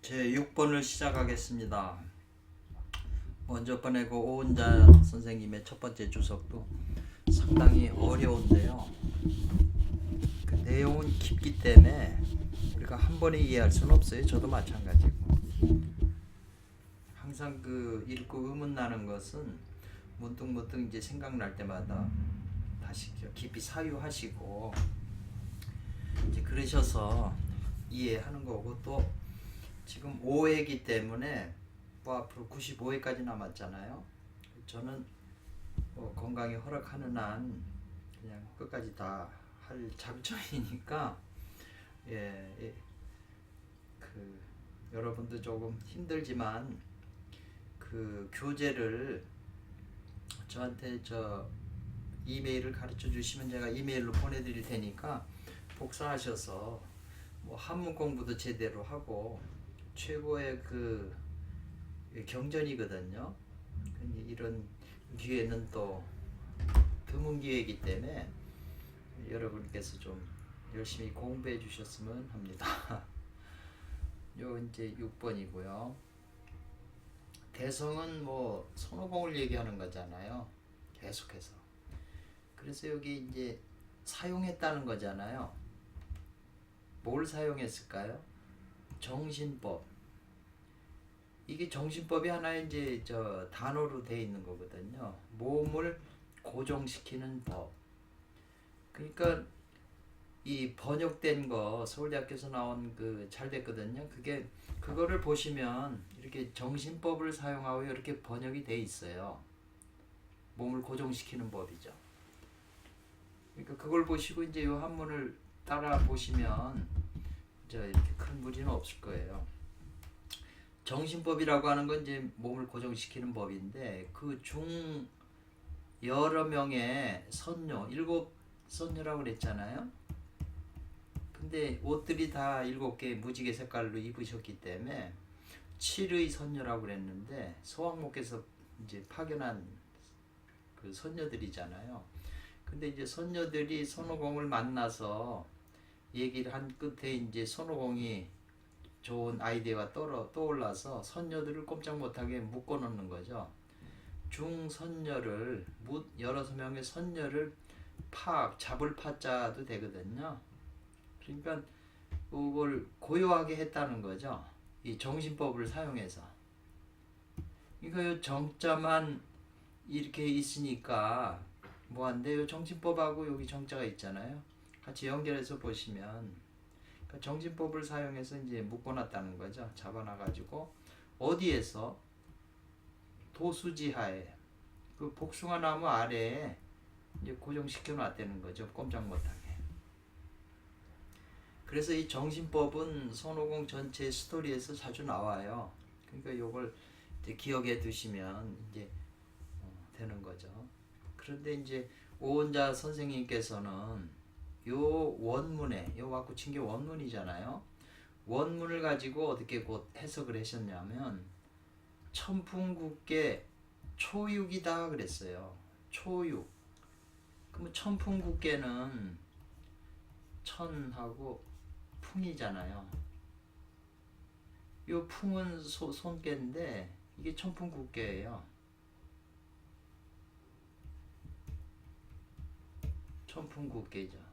제 6번을 시작하겠습니다. 먼저 보내고 오은자 선생님의 첫 번째 주석도 상당히 어려운데요. 그 내용은 깊기 때문에 우리가 한 번에 이해할 수는 없어요. 저도 마찬가지고. 항상 그 읽고 의문 나는 것은 문득 이제 생각날 때마다 다시 깊이 사유하시고 이제 그러셔서 이해하는 거고, 또 지금 5회이기 때문에 뭐 앞으로 95회까지 남았잖아요. 저는 뭐 건강이 허락하는 한 그냥 끝까지 다 할 작정이니까 그 여러분도 조금 힘들지만 그 교재를 저한테 이메일을 가르쳐 주시면 제가 이메일로 보내드릴 테니까 복사하셔서 뭐 한문 공부도 제대로 하고 최고의 그 경전이거든요. 이런 기회는 또 드문 기회이기 때문에 여러분께서 좀 열심히 공부해 주셨으면 합니다. 요 이제 6번이고요. 대성은 뭐 손오공을 얘기하는 거잖아요. 계속해서. 그래서 여기 이제 사용했다는 거잖아요. 뭘 사용했을까요? 정신법. 이게 정신법이 하나의 이제 단어로 되어 있는 거거든요. 몸을 고정시키는 법. 그러니까 이 번역된 거 서울대학교에서 나온 그 잘 됐거든요. 그거를 보시면 이렇게 정신법을 사용하고 이렇게 번역이 돼 있어요. 몸을 고정시키는 법이죠. 그러니까 그걸 보시고 이제 이 한문을 따라 보시면 이렇게 큰 무리는 없을 거예요. 정신법이라고 하는 건 이제 몸을 고정시키는 법인데, 그 중 여러 명의 선녀, 7선녀라고 그랬잖아요. 근데 옷들이 다 7개 무지개 색깔로 입으셨기 때문에 7의 선녀라고 그랬는데, 소왕목에서 이제 파견한 그 선녀들이잖아요. 근데 이제 선녀들이 손오공을 만나서 얘기를 한 끝에 이제 손오공이 좋은 아이디어가 떠올라서 선녀들을 꼼짝 못하게 묶어놓는 거죠. 중선녀를, 여러 명의 선녀를 잡을 파자도 되거든요. 그러니까 그걸 고요하게 했다는 거죠. 이 정신법을 사용해서. 그러니까 이 정자만 이렇게 있으니까 뭐한데, 이 정신법하고 여기 정자가 있잖아요. 같이 연결해서 보시면 정신법을 사용해서 이제 묶어놨다는 거죠. 잡아놔가지고 어디에서? 도수지하에, 그 복숭아 나무 아래에 이제 고정시켜 놨다는 거죠. 꼼짝 못하게. 그래서 이 정신법은 손오공 전체 스토리에서 자주 나와요. 그러니까 요걸 이제 기억해 두시면 이제 되는 거죠. 그런데 이제 오은자 선생님께서는 요 원문에, 요 와꾸친 게 원문이잖아요. 원문을 가지고 어떻게 곧 해석을 하셨냐면 천풍국계 초육이다 그랬어요. 초육. 그러면 천풍국계는 천하고 풍이잖아요. 요 풍은 손께인데 이게 천풍국계예요. 천풍국계죠.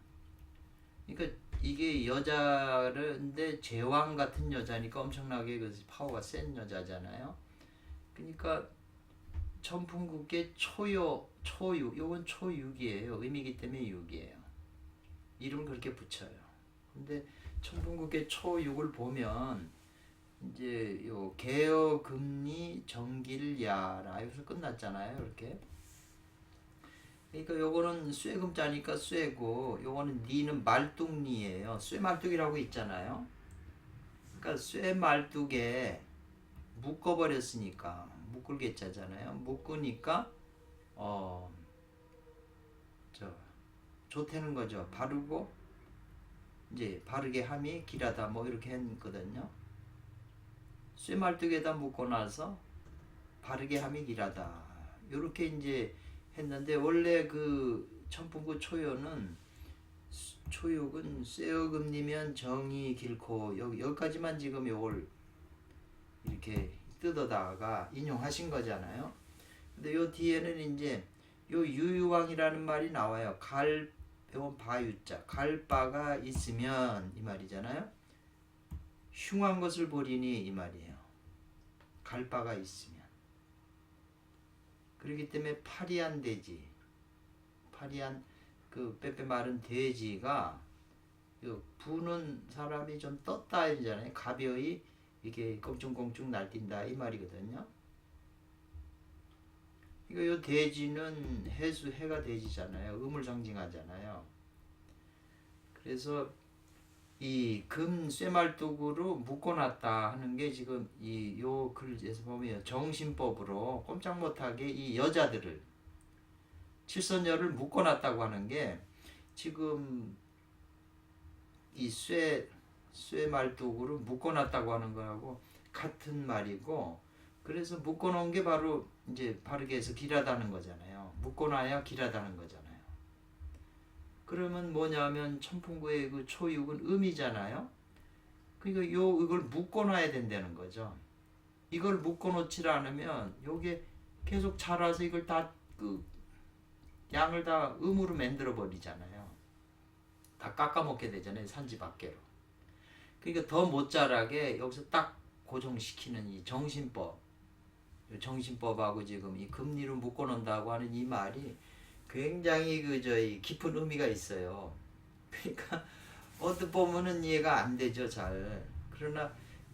그러니까 이게 여자인데 제왕 같은 여자니까 엄청나게 그 파워가 센 여자잖아요. 그러니까 천풍국계 초육, 요건 초육이에요. 의미이기 때문에 육이에요. 이름을 그렇게 붙여요. 근데 천풍국계 초육을 보면 이제 요 개어금리 정길야라 여기서 끝났잖아요. 이렇게. 그러니까 요거는 쇠금자니까 쇠고, 요거는 니는 말뚝니예요. 쇠말뚝이라고 있잖아요. 그러니까 쇠말뚝에 묶어버렸으니까 묶을게자잖아요. 묶으니까 좋다는 거죠. 바르고 이제 바르게 함이 길하다 뭐 이렇게 했거든요. 쇠말뚝에다 묶어놔서 바르게 함이 길하다 이렇게 이제 했는데, 원래 그 천풍구 초육은 쇠어금니면 정이 길고 여기까지만 지금 요걸 이렇게 뜯어다가 인용하신 거잖아요. 근데 요 뒤에는 이제 요 유유왕이라는 말이 나와요. 요건 바유자, 갈바가 있으면 이 말이잖아요. 흉한 것을 보리니 이 말이에요. 갈바가 있으면. 그렇기 때문에 파리한 돼지, 파리한 그 빼빼 마른 돼지가 부는 사람이 좀 떴다 이잖아요. 가벼이 이게 껑충껑충 날뛴다 이 말이거든요. 이거 요 돼지는 해가 돼지잖아요. 음을 상징하잖아요. 그래서 이 금 쇠말뚝으로 묶어놨다 하는 게 지금 이 요 글에서 보면 정신법으로 꼼짝 못하게 이 여자들을 칠선녀를 묶어놨다고 하는 게 지금 이 쇠말뚝으로 묶어놨다고 하는 거하고 같은 말이고, 그래서 묶어놓은 게 바로 이제 바르게 해서 길하다는 거잖아요. 묶어놔야 길하다는 거잖아요. 그러면 뭐냐면 천풍구의 그 초육은 음이잖아요. 그러니까 이걸 묶어놔야 된다는 거죠. 이걸 묶어놓지 않으면 요게 계속 자라서 이걸 다 양을 다 음으로 만들어 버리잖아요. 다 깎아먹게 되잖아요. 산지 밖으로. 그러니까 더 못 자라게 여기서 딱 고정시키는 이 정신법하고 지금 이 금리로 묶어놓는다고 하는 이 말이 굉장히 깊은 의미가 있어요. 그러니까 어떻게 보면은 이해가 안 되죠, 잘. 그러나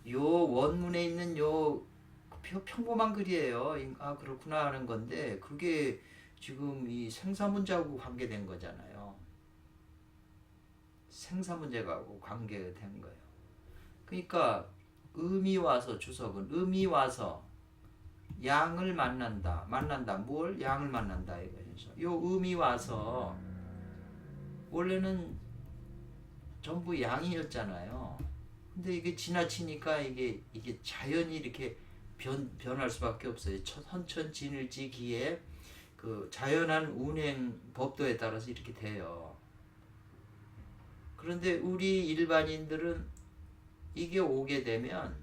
요 원문에 있는 요 평범한 글이에요. 아 그렇구나 하는 건데 그게 지금 이 생사문제하고 관계된 거잖아요. 생사문제하고 관계된 거예요. 그러니까 음이 와서 주석은 음이 와서 양을 만난다. 뭘? 양을 만난다 이거죠. 요 음이 와서 원래는 전부 양이었잖아요. 근데 이게 지나치니까 이게 자연이 이렇게 변할 수밖에 없어요. 선천진을지기에 그 자연한 운행 법도에 따라서 이렇게 돼요. 그런데 우리 일반인들은 이게 오게 되면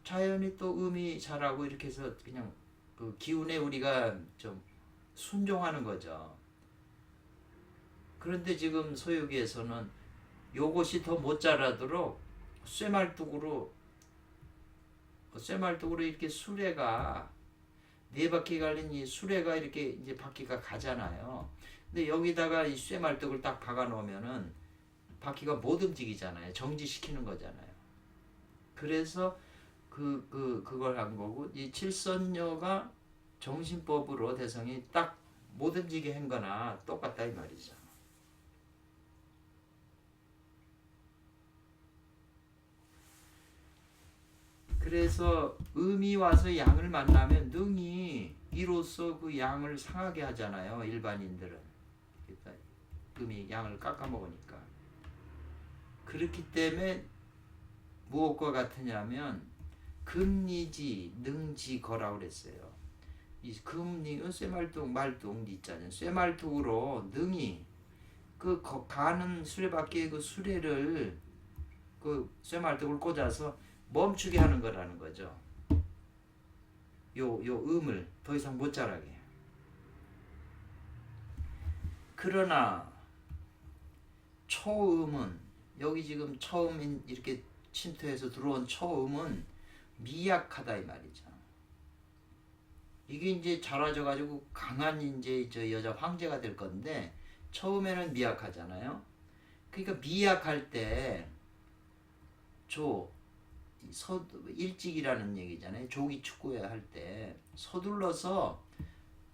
자연이 또 음이 자라고 이렇게 해서 그냥 그 기운에 우리가 좀 순종하는 거죠. 그런데 지금 소유기에서는 요것이 더 못 자라도록 쇠말뚝으로 이렇게 수레가 네 바퀴 갈린 이 수레가 이렇게 이제 바퀴가 가잖아요. 근데 여기다가 이 쇠말뚝을 딱 박아 놓으면은 바퀴가 못 움직이잖아요. 정지시키는 거잖아요. 그래서 그걸 한 거고, 이 칠선녀가 정신법으로 대성이 딱 못 움직이게 한 거나 똑같다 이 말이죠. 그래서 음이 와서 양을 만나면 능히 이로써 그 양을 상하게 하잖아요. 일반인들은. 그러니까 음이 양을 깎아먹으니까. 그렇기 때문에 무엇과 같으냐면 금리지 능지거라고 그랬어요. 이 금리는 쇠말뚝 있잖아요. 쇠말뚝으로 능히 그 가는 수레바퀴에 그 수레를 그 쇠말뚝을 꽂아서 멈추게 하는 거라는 거죠. 요 음을 더 이상 못 자라게. 그러나 초음은 여기 지금 처음 이렇게 침투해서 들어온 초음은 미약하다 이 말이죠. 이게 이제 자라져 가지고 강한 이제 저 여자 황제가 될 건데 처음에는 미약하잖아요. 그러니까 미약할 때 일찍이라는 얘기잖아요. 조기 축구해야 할 때 서둘러서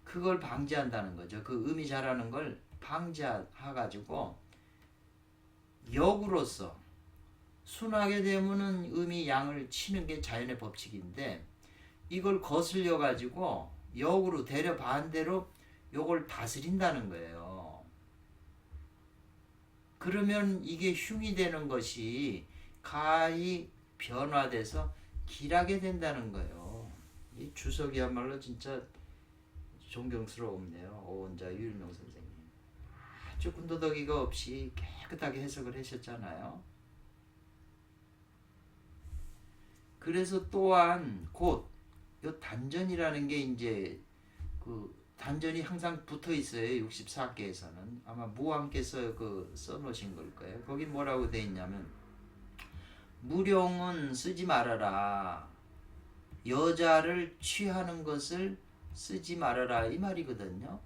그걸 방지한다는 거죠. 그 음이 자라는 걸 방지해가지고 역으로서 순하게 되면은 음이 양을 치는 게 자연의 법칙인데 이걸 거슬려 가지고 역으로 대려 반대로 요걸 다스린다는 거예요. 그러면 이게 흉이 되는 것이 가히 변화돼서 길하게 된다는 거예요. 이 주석이야말로 진짜 존경스러웠네요. 오원자 유일명 선생님. 아주 군더더기가 없이 깨끗하게 해석을 하셨잖아요. 그래서 또한 곧 요 단전이라는 게 이제 그 단전이 항상 붙어 있어요. 64개에서는 아마 무왕께서 그 써놓으신 걸 거예요. 거기 뭐라고 돼 있냐면 무령은 쓰지 말아라. 여자를 취하는 것을 쓰지 말아라 이 말이거든요.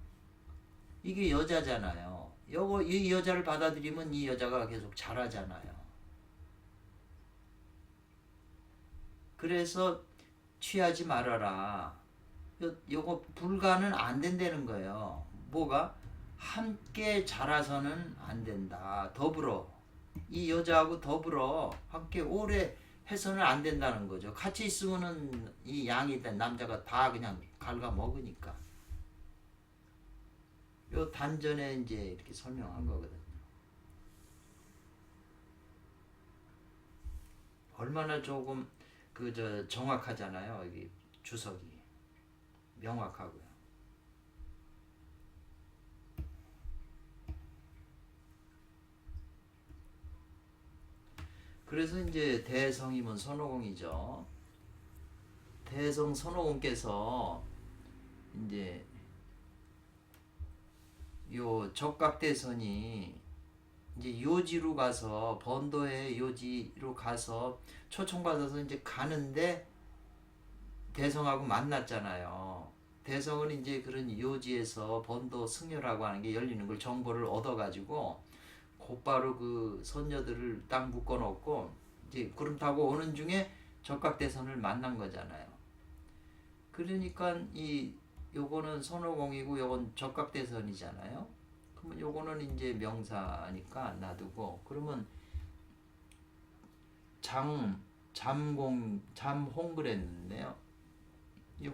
이게 여자잖아요. 이 여자를 받아들이면 이 여자가 계속 잘하잖아요. 그래서 취하지 말아라. 요거 불가는 안 된다는 거예요. 뭐가? 함께 자라서는 안 된다. 더불어. 이 여자하고 더불어 함께 오래 해서는 안 된다는 거죠. 같이 있으면은 이 양이 된 남자가 다 그냥 갉아 먹으니까. 요 단전에 이제 이렇게 설명한 거거든요. 얼마나 조금 정확하잖아요. 여기 주석이 명확하고요. 그래서 이제 대성이면 손오공이죠. 대성 손오공께서 이제 요 적각대선이 이제 요지로 가서 번도의 요지로 가서 초청받아서 이제 가는데 대성하고 만났잖아요. 대성은 이제 그런 요지에서 번도 승려라고 하는 게 열리는 걸 정보를 얻어가지고 곧바로 그 선녀들을 딱 묶어놓고 이제 구름 타고 오는 중에 적각대선을 만난 거잖아요. 그러니까 요거는 손오공이고 요건 적각대선이잖아요. 그러면 요거는 이제 명사니까 놔두고 그러면 잠홍 그랬는데요. 이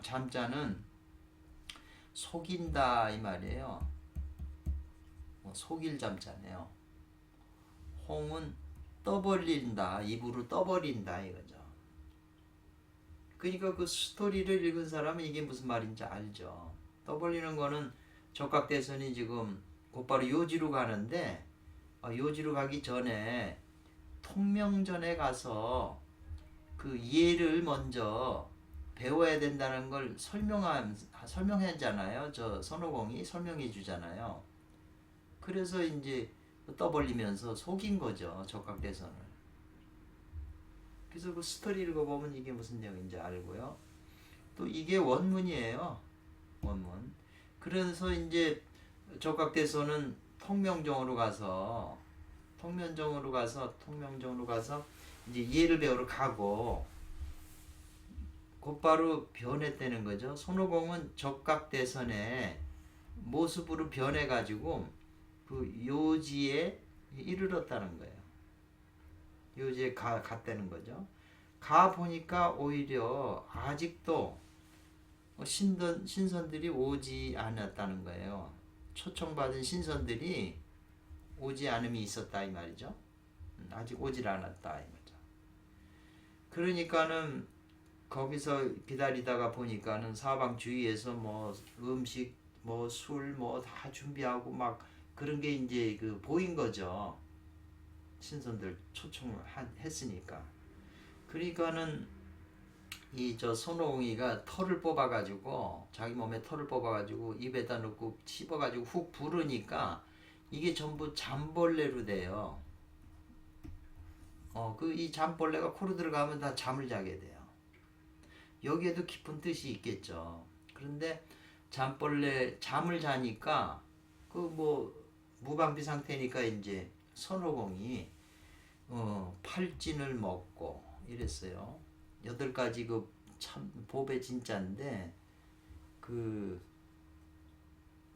잠자는 속인다 이 말이에요. 속일 잠자네요. 홍은 떠벌린다, 입으로 떠버린다 이거죠. 그러니까 그 스토리를 읽은 사람은 이게 무슨 말인지 알죠. 떠벌리는 거는 적각대선이 지금 곧바로 요지로 가는데 요지로 가기 전에 통명전에 가서 그 예를 먼저 배워야 된다는 걸 설명하잖아요. 저 손오공이 설명해 주잖아요. 그래서 이제 떠벌리면서 속인 거죠. 적각대선을. 그래서 그 스토리 읽어보면 이게 무슨 내용인지 알고요. 또 이게 원문이에요. 원문. 그래서 이제 적각대선은 통명정으로 가서 이제 예를 배우러 가고 곧바로 변했다는 거죠. 손오공은 적각대선의 모습으로 변해가지고 그 요지에 이르렀다는 거예요. 요지에 갔다는 거죠. 가 보니까 오히려 아직도 신선들이 오지 않았다는 거예요. 초청받은 신선들이 오지 않음이 있었다 이 말이죠. 아직 오질 않았다 이 말이죠. 그러니까는 거기서 기다리다가 보니까는 사방 주위에서 뭐 음식 뭐 술 뭐 다 준비하고 막 그런 게 이제 그 보인 거죠. 신선들 초청을 했으니까. 그러니까는 이 저 손오공이가 털을 뽑아가지고 자기 몸에 털을 뽑아가지고 입에다 넣고 씹어가지고 훅 부르니까 이게 전부 잠벌레로 돼요. 이 잠벌레가 코로 들어가면 다 잠을 자게 돼요. 여기에도 깊은 뜻이 있겠죠. 그런데 잠을 자니까 그 뭐 무방비 상태니까 이제 손오공이 팔진을 먹고 이랬어요. 8가지 그 참 법의 진짜인데 그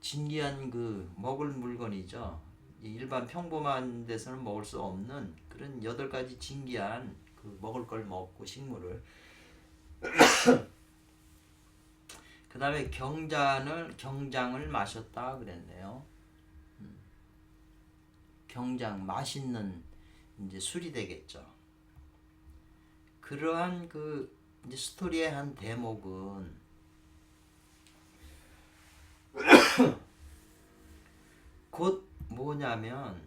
진귀한 그 먹을 물건이죠. 일반 평범한 데서는 먹을 수 없는 그런 8가지 진귀한 그 먹을 걸 먹고 식물을 그 다음에 경장을 마셨다 그랬네요. 경장 맛있는 이제 술이 되겠죠. 그러한 그 이제 스토리의 한 대목은 곧 뭐냐면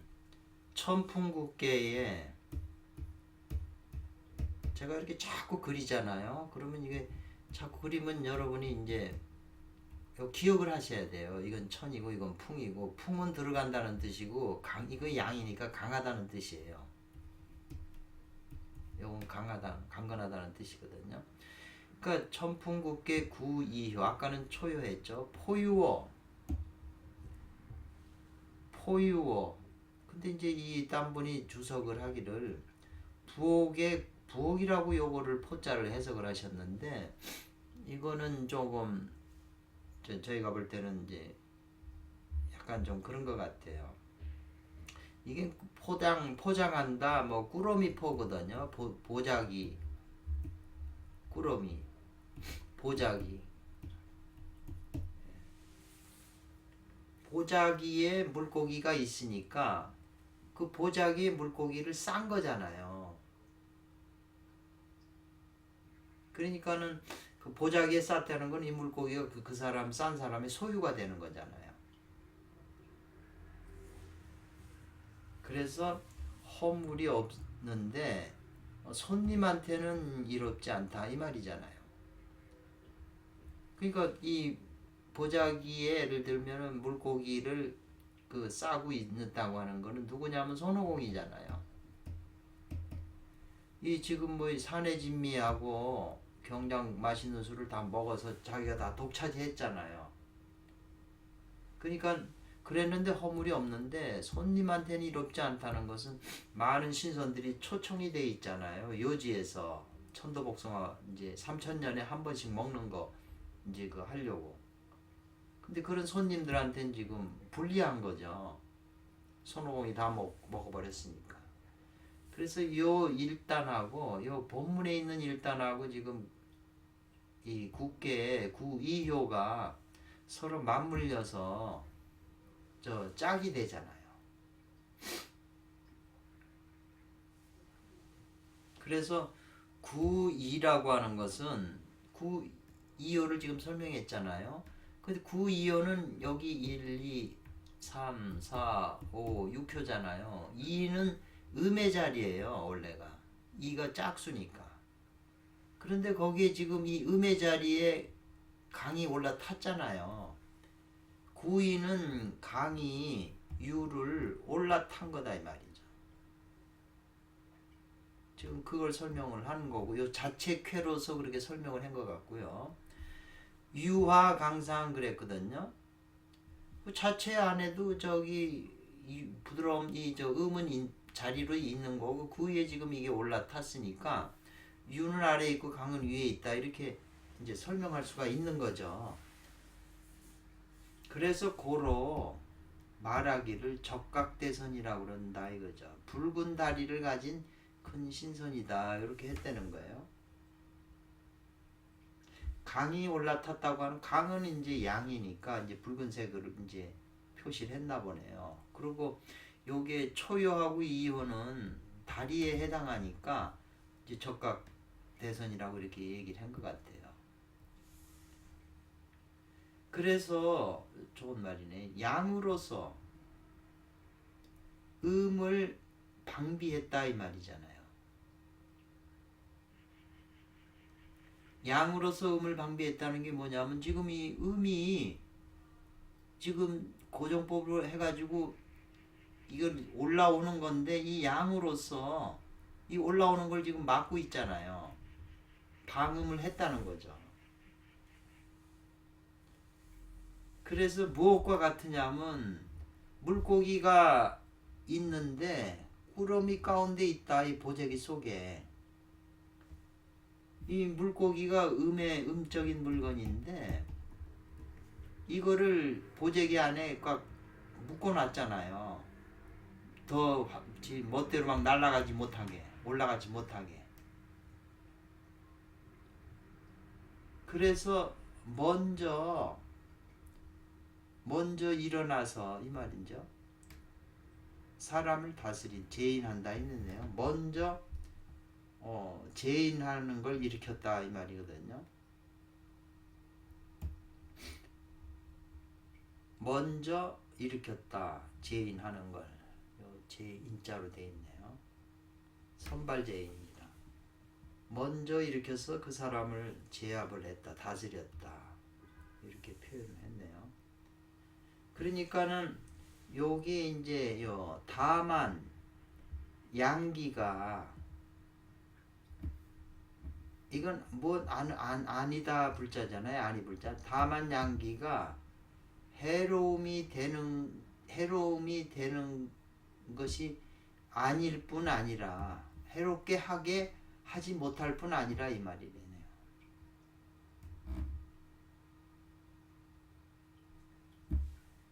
천풍국계의 제가 이렇게 자꾸 그리잖아요. 그러면 이게 자꾸 그리면 여러분이 이제 기억을 하셔야 돼요. 이건 천이고 이건 풍이고, 풍은 들어간다는 뜻이고 이거 양이니까 강하다는 뜻이에요. 이건 강건하다는 뜻이거든요. 그러니까 천풍국계 구이효, 아까는 초효했죠. 포유어. 근데 이제 이 딴분이 주석을 하기를 부옥이라고 요거를 포자를 해석을 하셨는데, 이거는 조금 저희가 볼 때는 이제 약간 좀 그런 것 같아요. 이게 포장한다, 뭐 꾸러미 포거든요. 보자기, 꾸러미, 보자기. 보자기에 물고기가 있으니까 그 보자기에 물고기를 싼 거잖아요. 그러니까는 그 보자기에 쌌다는 건 이 물고기가 그 사람 싼 사람의 소유가 되는 거잖아요. 그래서 허물이 없는데 손님한테는 이롭지 않다 이 말이잖아요. 그러니까 이 보자기에 예를 들면은 물고기를 그 싸고 있다고 하는 거는 누구냐면 손오공이잖아요. 이 지금 뭐 사내진미하고 경장 맛있는 술을 다 먹어서 자기가 다 독차지했잖아요. 그러니까 그랬는데 허물이 없는데 손님한테는 이롭지 않다는 것은 많은 신선들이 초청이 돼 있잖아요. 요지에서 천도복숭아 이제 3,000년에 한 번씩 먹는 거 이제 그 하려고. 근데 그런 손님들한테는 지금 불리한 거죠. 손오공이 다 먹어버렸으니까. 그래서 요 일단하고 요 본문에 있는 일단하고 지금 이 국계의 구이효가 서로 맞물려서 짝이 되잖아요. 그래서 구이라고 하는 것은 구이효를 지금 설명했잖아요. 근데 구이효는 여기 1, 2, 3, 4, 5, 6효잖아요. 2는 음의 자리예요, 원래가. 2가 짝수니까. 그런데 거기에 지금 이 음의 자리에 강이 올라탔잖아요. 구이는 강이 유를 올라탄 거다 이 말이죠. 지금 그걸 설명을 하는 거고, 요 자체 쾌로서 그렇게 설명을 한 것 같고요. 유화강상 그랬거든요. 그 자체 안에도 저기 부드러움 음은 자리로 있는 거고, 그 위에 지금 이게 올라탔으니까 유는 아래에 있고 강은 위에 있다 이렇게 이제 설명할 수가 있는 거죠. 그래서 고로 말하기를 적각대선이라고 그런다 이거죠. 붉은 다리를 가진 큰 신선이다 이렇게 했다는 거예요. 강이 올라탔다고 하는 강은 이제 양이니까 이제 붉은색으로 이제 표시를 했나 보네요. 그리고 요게 초효하고 이효는 다리에 해당하니까 이제 적각대선이라고 이렇게 얘기를 한 것 같아요. 그래서 좋은 말이네. 양으로서 음을 방비했다 이 말이잖아요. 양으로서 음을 방비했다는 게 뭐냐면 지금 이 음이 지금 고정법으로 해가지고 이걸 올라오는 건데 이 양으로서 이 올라오는 걸 지금 막고 있잖아요. 방음을 했다는 거죠. 그래서 무엇과 같으냐면 물고기가 있는데 꾸러미 가운데 있다 이 보재기 속에. 이 물고기가 음적인 물건인데 이거를 보재기 안에 꽉 묶어놨잖아요. 더 멋대로 막 날아가지 못하게, 올라가지 못하게. 그래서 먼저 일어나서 이 말이죠. 사람을 제인한다 했는데요. 먼저 제인하는 걸 일으켰다 이 말이거든요. 먼저 일으켰다 제인하는 걸. 요 제인자로 되어 있네요. 선발제인입니다. 먼저 일으켜서 그 사람을 제압을 했다, 다스렸다, 이렇게 표현을 했네요. 그러니까는 요게 이제 요 다만 양기가, 이건 뭐 아니다 불자잖아요. 아니 불자. 다만 양기가 해로움이 되는 것이 아닐 뿐 아니라, 해롭게 하지 못할 뿐 아니라, 이 말이네요.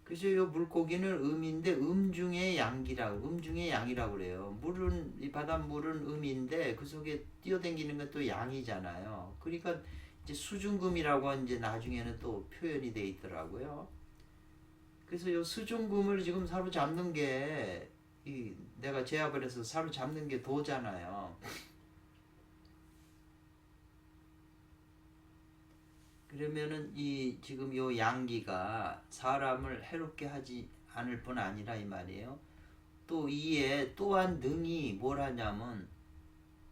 그래서 이 물고기는 음인데 중에 양이라고 그래요. 이 바닷물은 음인데 그 속에 뛰어다니는 건 또 양이잖아요. 그러니까 이제 수중금이라고 이제 나중에는 또 표현이 돼 있더라고요. 그래서 이 수중금을 지금 사로잡는 게, 내가 제압을 해서 사로잡는 게 도잖아요. 그러면은 지금 요 양기가 사람을 해롭게 하지 않을 뿐 아니라, 이 말이에요. 또 이에 또한 능히 뭘 하냐면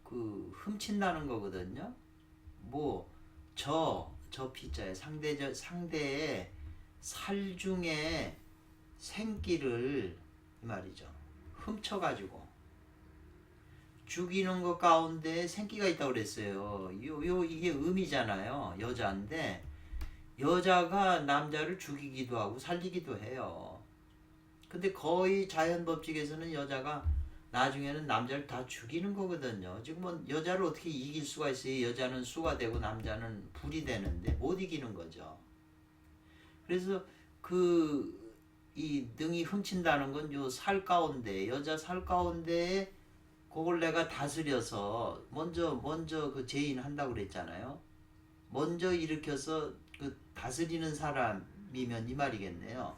훔친다는 거거든요. 저 피자에 상대의 살 중에 생기를, 이 말이죠, 훔쳐가지고 죽이는 것 가운데 생기가 있다고 그랬어요. 이게 음이잖아요. 여자인데 여자가 남자를 죽이기도 하고 살리기도 해요. 근데 거의 자연 법칙에서는 여자가 나중에는 남자를 다 죽이는 거거든요. 지금 뭐 여자를 어떻게 이길 수가 있어요? 여자는 수가 되고 남자는 불이 되는데 못 이기는 거죠. 그래서 이 능이 훔친다는 건 요 살 가운데, 여자 살 가운데에 그걸 내가 다스려서 먼저 그 제인한다고 그랬잖아요. 먼저 일으켜서 그 다스리는 사람이면 이 말이겠네요.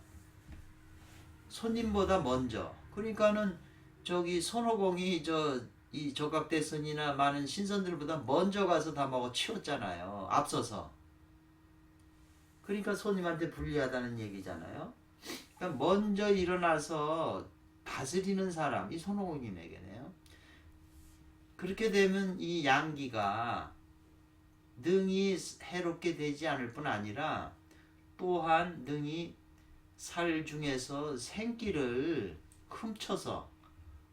손님보다 먼저. 그러니까는 저기 손오공이 이 조각대선이나 많은 신선들보다 먼저 가서 다 먹어 치웠잖아요. 앞서서. 그러니까 손님한테 불리하다는 얘기잖아요. 그러니까 먼저 일어나서 다스리는 사람, 이 손오공님에게네요. 그렇게 되면 이 양기가 능히 해롭게 되지 않을 뿐 아니라, 또한 능히 살 중에서 생기를 훔쳐서,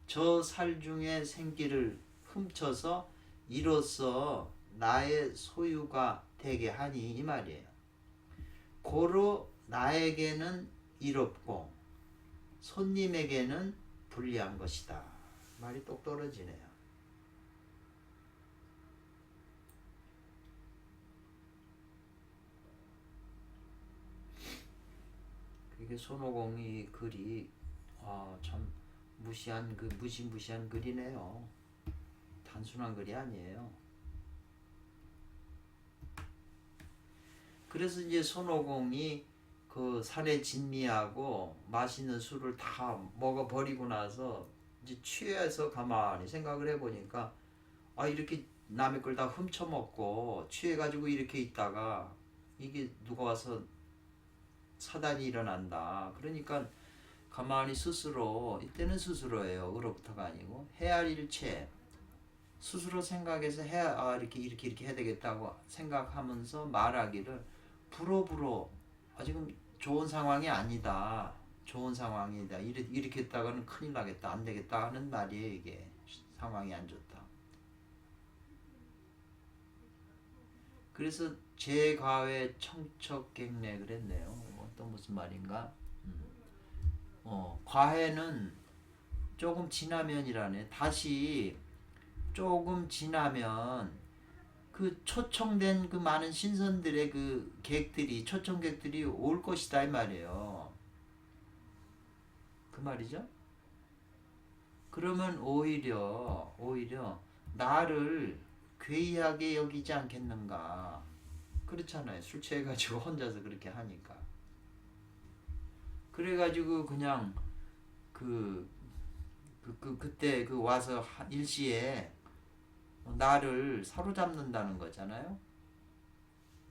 저 살 중에 생기를 훔쳐서 이로써 나의 소유가 되게 하니, 이 말이에요. 고로 나에게는 이롭고 손님에게는 불리한 것이다. 말이 똑 떨어지네요. 이게 손오공이 글이 참 무시무시한 글이네요. 단순한 글이 아니에요. 그래서 이제 손오공이 그 산에 진미하고 맛있는 술을 다 먹어버리고 나서 이제 취해서 가만히 생각을 해보니까, 이렇게 남의 걸 다 훔쳐먹고 취해가지고 이렇게 있다가 이게 누가 와서 사단이 일어난다. 그러니까 가만히 스스로, 이때는 스스로예요. 으로부터가 아니고 헤아릴체, 스스로 생각해서 이렇게 해야 되겠다고 생각하면서 말하기를, 불어불어 지금 좋은 상황이 아니다. 좋은 상황이다. 이렇게 했다가는 큰일 나겠다. 안 되겠다 하는 말이에요. 이게 상황이 안 좋다. 그래서 제과외 청척객내 그랬네요. 또 무슨 말인가? 과해는 조금 지나면이라네. 다시 조금 지나면 그 초청된 그 많은 신선들의 그 초청객들이 올 것이다, 이 말이에요. 그 말이죠. 그러면 오히려 나를 괴이하게 여기지 않겠는가. 그렇잖아요. 술 취해가지고 혼자서 그렇게 하니까. 그래가지고 그냥 그때 와서 일시에 나를 사로잡는다는 거잖아요.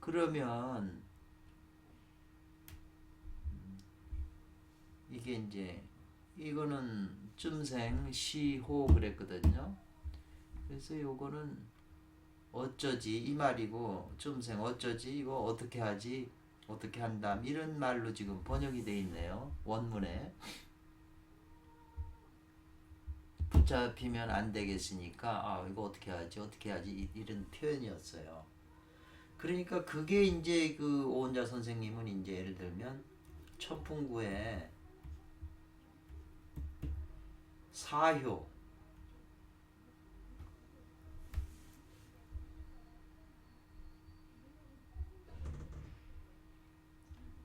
그러면 이게 이제 이거는 쯤생 시호 그랬거든요. 그래서 요거는 어쩌지 이 말이고 쫌생 어쩌지 이거 어떻게 하지 어떻게 한담 이런 말로 지금 번역이 돼 있네요. 원문에 붙잡히면 안 되겠으니까 아 이거 어떻게 하지 이런 표현이었어요. 그러니까 그게 이제 그 오은자 선생님은 이제 예를 들면 천풍구에 사효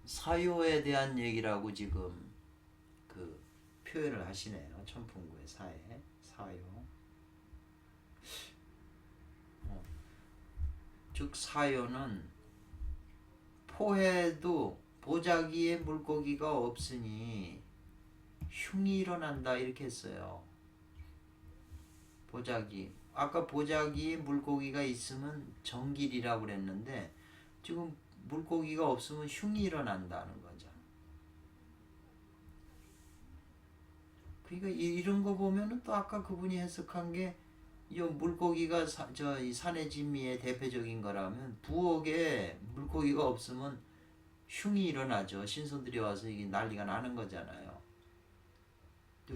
사효에 대한 얘기라고 지금 그 표현을 하시네요. 천풍구의 사효. 즉 사효는 포해도 보자기에 물고기가 없으니 흉이 일어난다 이렇게 했어요. 보자기. 아까 보자기에 물고기가 있으면 정길이라고 그랬는데 지금 물고기가 없으면 흉이 일어난다는 거죠. 그러니까 이런 거 보면은 또 아까 그분이 해석한 게 이 물고기가 이 산의 진미의 대표적인 거라면 부엌에 물고기가 없으면 흉이 일어나죠. 신선들이 와서 이게 난리가 나는 거잖아요.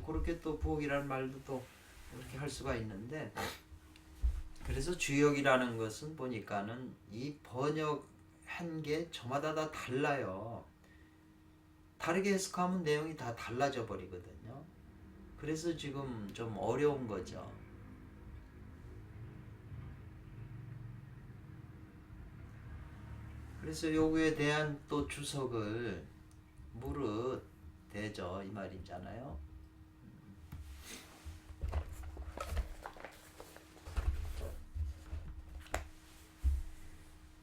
그렇게 또 부엌이라는 말도 또 그렇게 할 수가 있는데 그래서 주역이라는 것은 보니까는 이 번역한 게 저마다 다 달라요. 다르게 해석하면 내용이 다 달라져 버리거든요. 그래서 지금 좀 어려운 거죠. 그래서 요거에 대한 또 주석을 무릇 대죠 이 말이잖아요.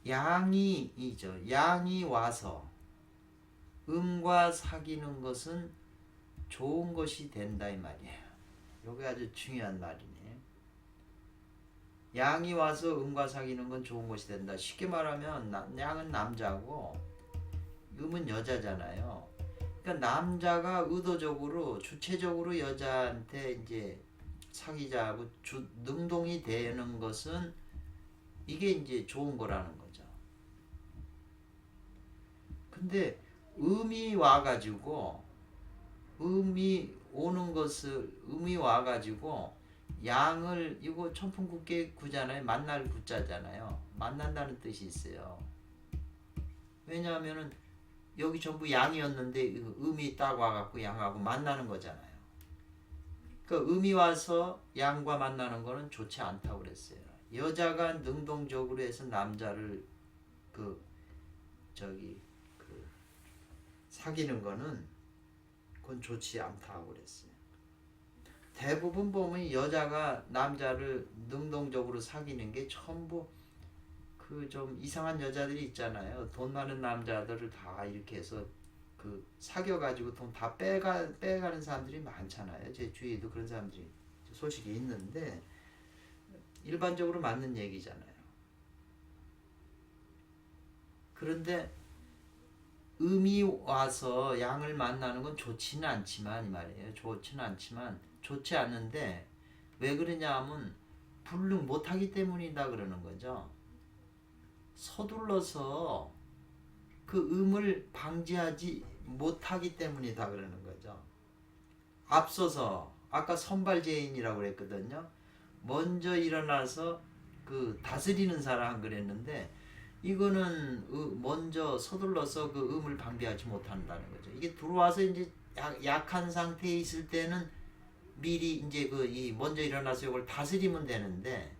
양이 와서 음과 사귀는 것은 좋은 것이 된다 이 말이에요. 요게 아주 중요한 말이네. 양이 와서 음과 사귀는 건 좋은 것이 된다. 쉽게 말하면 양은 남자고 음은 여자잖아요. 그러니까 남자가 의도적으로 주체적으로 여자한테 이제 사귀자고 능동이 되는 것은 이게 이제 좋은 거라는 거죠. 근데 음이 와가지고 음이 와가지고 양을 이거 천풍국계 구잖아요. 만날 구자잖아요. 만난다는 뜻이 있어요. 왜냐하면은 여기 전부 양이었는데 음이 딱 와갖고 양하고 만나는 거잖아요. 그러니까 음이 와서 양과 만나는 거는 좋지 않다고 그랬어요. 여자가 능동적으로 해서 남자를 사귀는 거는 그건 좋지 않다고 그랬어요. 대부분 보면 여자가 남자를 능동적으로 사귀는 게 전부 그 좀 이상한 여자들이 있잖아요. 돈 많은 남자들을 다 이렇게 해서 사귀어가지고 돈 다 빼가는 사람들이 많잖아요. 제 주위에도 그런 사람들이 솔직히 있는데 일반적으로 맞는 얘기잖아요. 그런데 음이 와서 양을 만나는 건 좋지는 않지만 이 말이에요. 좋지 않는데 왜 그러냐 하면 불능 못하기 때문이다 그러는 거죠. 서둘러서 그 음을 방지하지 못하기 때문이다 그러는 거죠. 앞서서 아까 선발제인이라고 그랬거든요. 먼저 일어나서 다스리는 사람 그랬는데 이거는 먼저 서둘러서 그 음을 방비하지 못한다는 거죠. 이게 들어와서 이제 약한 상태에 있을 때는 미리 이제 먼저 일어나서 이걸 다스리면 되는데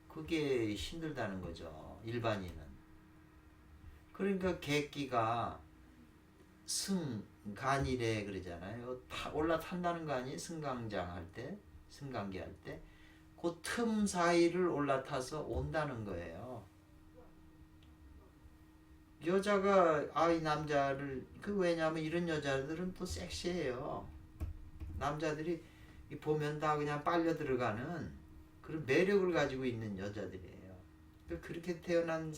그게 힘들다는 거죠. 일반인은. 그러니까 객기가 승간이래 그러잖아요. 올라탄다는 거 아니에요? 승강기 할 때. 그 틈 사이를 올라타서 온다는 거예요. 여자가 이 남자를 왜냐하면 이런 여자들은 또 섹시해요. 남자들이 보면 다 그냥 빨려 들어가는 그런 매력을 가지고 있는 여자들이에요. 그렇게 태어난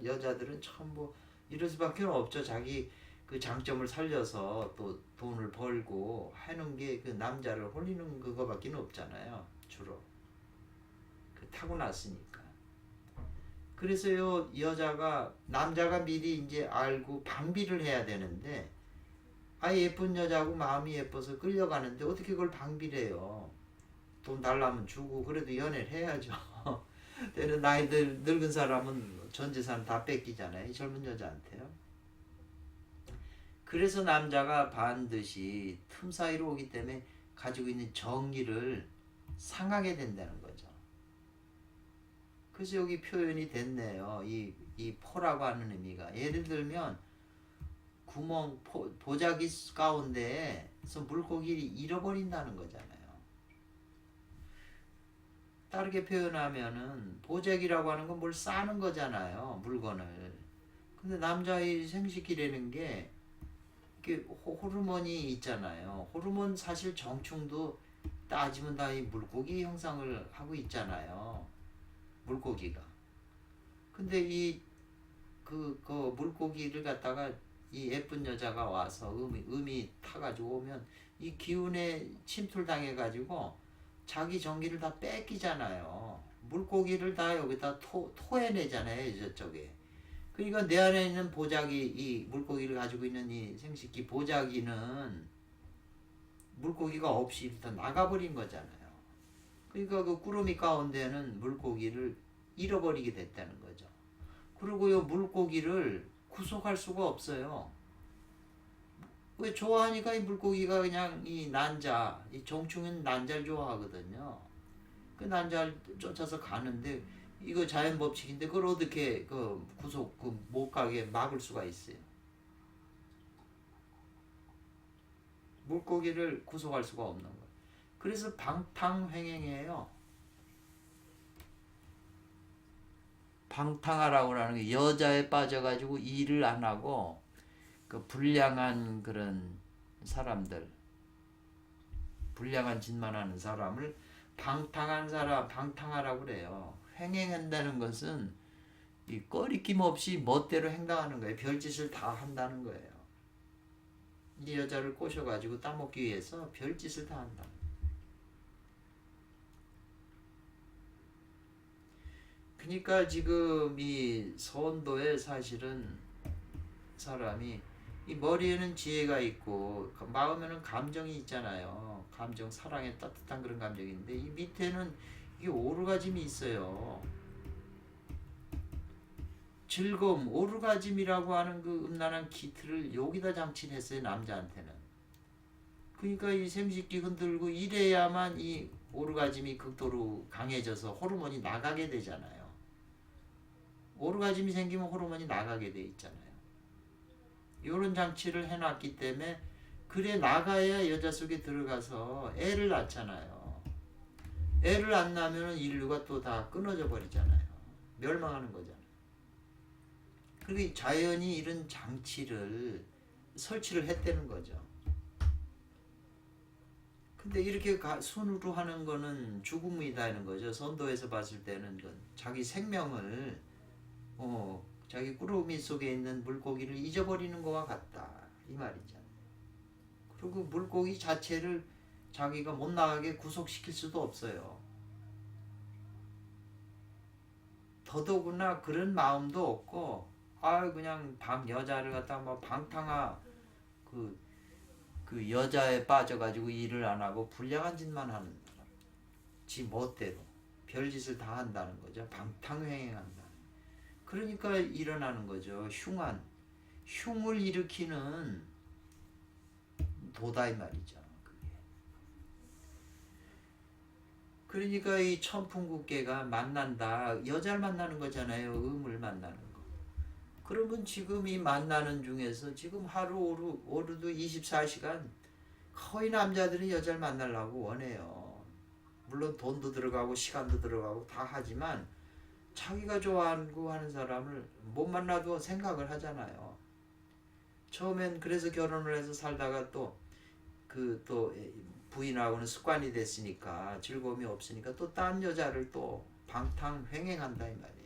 여자들은 전부 이럴 수밖에 없죠. 자기 그 장점을 살려서 또 돈을 벌고 하는 게 그 남자를 홀리는 그거밖에 없잖아요. 주로 타고났으니까. 그래서요 남자가 미리 이제 알고 방비를 해야 되는데 예쁜 여자하고 마음이 예뻐서 끌려가는데 어떻게 그걸 방비를 해요. 돈 달라면 주고 그래도 연애를 해야죠. 때는 늙은 사람은 전 재산 다 뺏기잖아요. 이 젊은 여자한테요. 그래서 남자가 반드시 틈 사이로 오기 때문에 가지고 있는 정의를 상하게 된다는 거죠. 그래서 여기 표현이 됐네요. 이 포라고 하는 의미가. 예를 들면 구멍 보자기 가운데에서 물고기를 잃어버린다는 거잖아요. 다르게 표현하면은 보자기라고 하는 건 뭘 싸는 거잖아요. 물건을. 근데 남자의 생식기라는 게 이렇게 호르몬이 있잖아요. 호르몬 사실 정충도 따지면 다 이 물고기 형상을 하고 있잖아요. 물고기가. 근데 그 물고기를 갖다가 이 예쁜 여자가 와서 음이 타가지고 오면 이 기운에 침투를 당해가지고 자기 전기를 다 뺏기잖아요. 물고기를 다 여기다 토해내잖아요. 저쪽에. 그러니까 내 안에 있는 보자기, 이 물고기를 가지고 있는 이 생식기 보자기는 물고기가 없이 일단 나가버린 거잖아요. 그러니까 그 꾸러미 가운데는 물고기를 잃어버리게 됐다는 거죠. 그리고요 물고기를 구속할 수가 없어요. 왜 좋아하니까 이 물고기가 그냥 이 정충은 난자를 좋아하거든요. 그 난자를 쫓아서 가는데 이거 자연 법칙인데 그걸 어떻게 못 가게 막을 수가 있어요. 물고기를 구속할 수가 없는 거예요. 그래서 방탕횡행이에요. 방탕하라고 하는 게 여자에 빠져가지고 일을 안 하고 그 불량한 그런 사람들, 불량한 짓만 하는 사람을 방탕하라고 그래요. 횡행한다는 것은 이 꺼리낌 없이 멋대로 행동하는 거예요. 별짓을 다 한다는 거예요. 이 여자를 꼬셔가지고 따먹기 위해서 별짓을 다 한다. 그러니까 지금 이 선도에 사실은 사람이 이 머리에는 지혜가 있고 마음에는 감정이 있잖아요. 감정, 사랑의 따뜻한 그런 감정인데 이 밑에는 이게 오르가즘이 있어요. 즐거움, 오르가즘이라고 하는 그 음란한 기틀을 여기다 장치를 했어요. 남자한테는. 그러니까 이 생식기 흔들고 이래야만 이 오르가즘이 극도로 강해져서 호르몬이 나가게 되잖아요. 오르가즘이 생기면 호르몬이 나가게 돼 있잖아요. 이런 장치를 해놨기 때문에 그래 나가야 여자 속에 들어가서 애를 낳잖아요. 애를 안 낳으면 인류가 또 다 끊어져 버리잖아요. 멸망하는 거잖아요. 그리고 자연이 이런 장치를 설치를 했다는 거죠. 근데 이렇게 순으로 하는 거는 죽음이다는 거죠. 선도에서 봤을 때는 자기 생명을 자기 꾸러미 속에 있는 물고기를 잊어버리는 것과 같다 이 말이죠. 그리고 물고기 자체를 자기가 못 나가게 구속시킬 수도 없어요. 더더구나 그런 마음도 없고 그냥 여자를 갖다가 뭐 그 여자에 빠져가지고 일을 안 하고 불량한 짓만 하는 사람. 지 멋대로 별짓을 다 한다는 거죠. 방탕횡행한다. 그러니까 일어나는 거죠. 흉을 일으키는 도다 이 말이죠. 그러니까 이 천풍국계가 만난다. 여자를 만나는 거잖아요. 음을 만나는 거. 그러면 지금 이 만나는 중에서 지금 하루 오르도 24시간 거의 남자들이 여자를 만나려고 원해요. 물론 돈도 들어가고 시간도 들어가고 다 하지만 자기가 좋아하고 하는 사람을 못 만나도 생각을 하잖아요. 처음엔 그래서 결혼을 해서 살다가 또 부인하고는 습관이 됐으니까 즐거움이 없으니까 또 딴 여자를 또 방탕횡행한다 이 말이에요.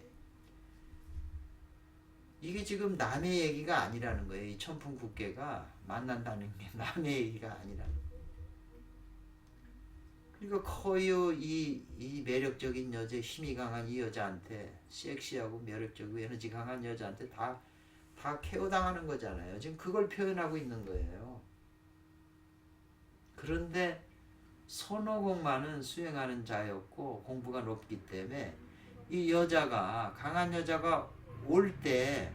이게 지금 남의 얘기가 아니라는 거예요. 이 천풍국계가 만난다는 게 남의 얘기가 아니라는 거예요. 그러니까 거의 이 매력적인 여자, 힘이 강한 이 여자한테, 섹시하고 매력적이고 에너지 강한 여자한테 다 케어당하는 거잖아요. 지금 그걸 표현하고 있는 거예요. 그런데 손오공만은 수행하는 자였고 공부가 높기 때문에 이 여자가, 강한 여자가 올 때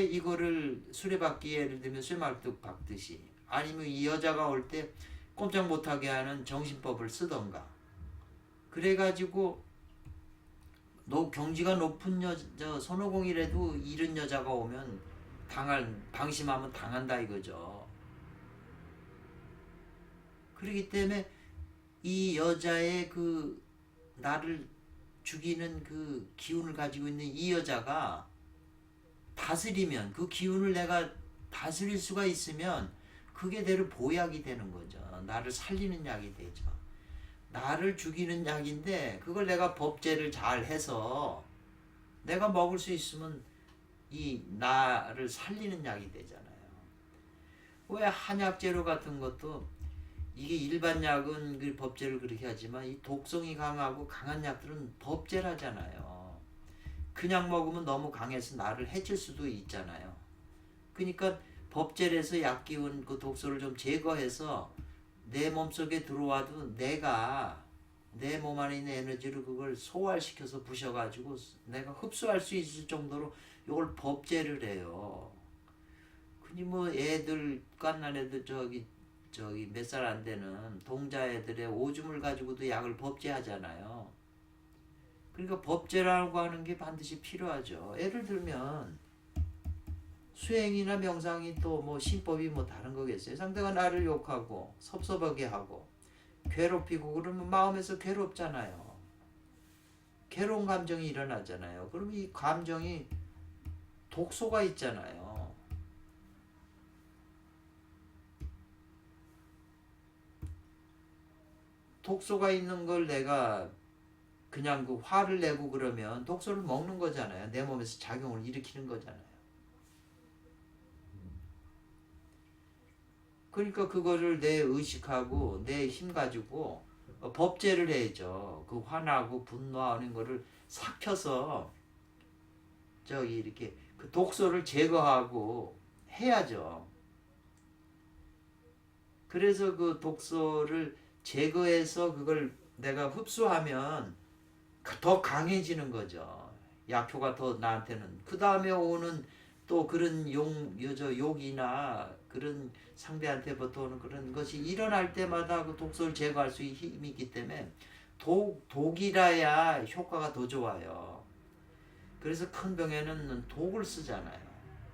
이거를 수레바퀴, 예를 들면 쇠말뚝 박듯이, 아니면 이 여자가 올 때 꼼짝 못하게 하는 정신법을 쓰던가, 그래가지고 경지가 높은 여자, 손오공이라도 이런 여자가 오면 방심하면 당한다 이거죠. 그렇기 때문에 이 여자의 그 나를 죽이는 그 기운을 가지고 있는 이 여자가 다스리면, 그 기운을 내가 다스릴 수가 있으면 그게 대로 보약이 되는 거죠. 나를 살리는 약이 되죠. 나를 죽이는 약인데 그걸 내가 법제를 잘 해서 내가 먹을 수 있으면 이 나를 살리는 약이 되잖아요. 왜 한약재료 같은 것도, 이게 일반 약은 그 법제를 그렇게 하지만 이 독성이 강하고 강한 약들은 법제라잖아요. 그냥 먹으면 너무 강해서 나를 해칠 수도 있잖아요. 그러니까 법제에서 약 기운 그 독소를 좀 제거해서 내 몸속에 들어와도 내가 내 몸 안에 있는 에너지를 그걸 소화시켜서 부셔가지고 내가 흡수할 수 있을 정도로 이걸 법제를 해요. 그니 뭐 애들, 갓난 애들, 저기 몇 살 안 되는 동자 애들의 오줌을 가지고도 약을 법제하잖아요. 그러니까 법제라고 하는 게 반드시 필요하죠. 예를 들면 수행이나 명상이 또 뭐 신법이 뭐 다른 거겠어요. 상대가 나를 욕하고 섭섭하게 하고 괴롭히고 그러면 마음에서 괴롭잖아요. 괴로운 감정이 일어나잖아요. 그럼 이 감정이 독소가 있잖아요. 독소가 있는 걸 내가 그냥 그 화를 내고 그러면 독소를 먹는 거잖아요. 내 몸에서 작용을 일으키는 거잖아요. 그러니까 그거를 내 의식하고 내 힘 가지고 법제를 해야죠. 그 화나고 분노하는 거를 삭혀서 저기 이렇게 그 독소를 제거하고 해야죠. 그래서 그 독소를 제거해서 그걸 내가 흡수하면 더 강해지는 거죠. 약효가 더 나한테는. 그 다음에 오는 또 그런 욕이나 그런 상대한테부터 오는 그런 것이 일어날 때마다 그 독소를 제거할 수 있는 힘이 있기 때문에 독이라야 효과가 더 좋아요. 그래서 큰 병에는 독을 쓰잖아요.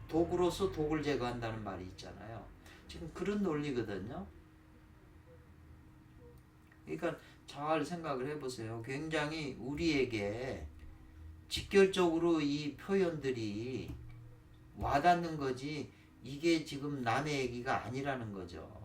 독으로서 독을 제거한다는 말이 있잖아요. 지금 그런 논리거든요. 그러니까 잘 생각을 해보세요. 굉장히 우리에게 직결적으로 이 표현들이 와닿는 거지, 이게 지금 남의 얘기가 아니라는 거죠.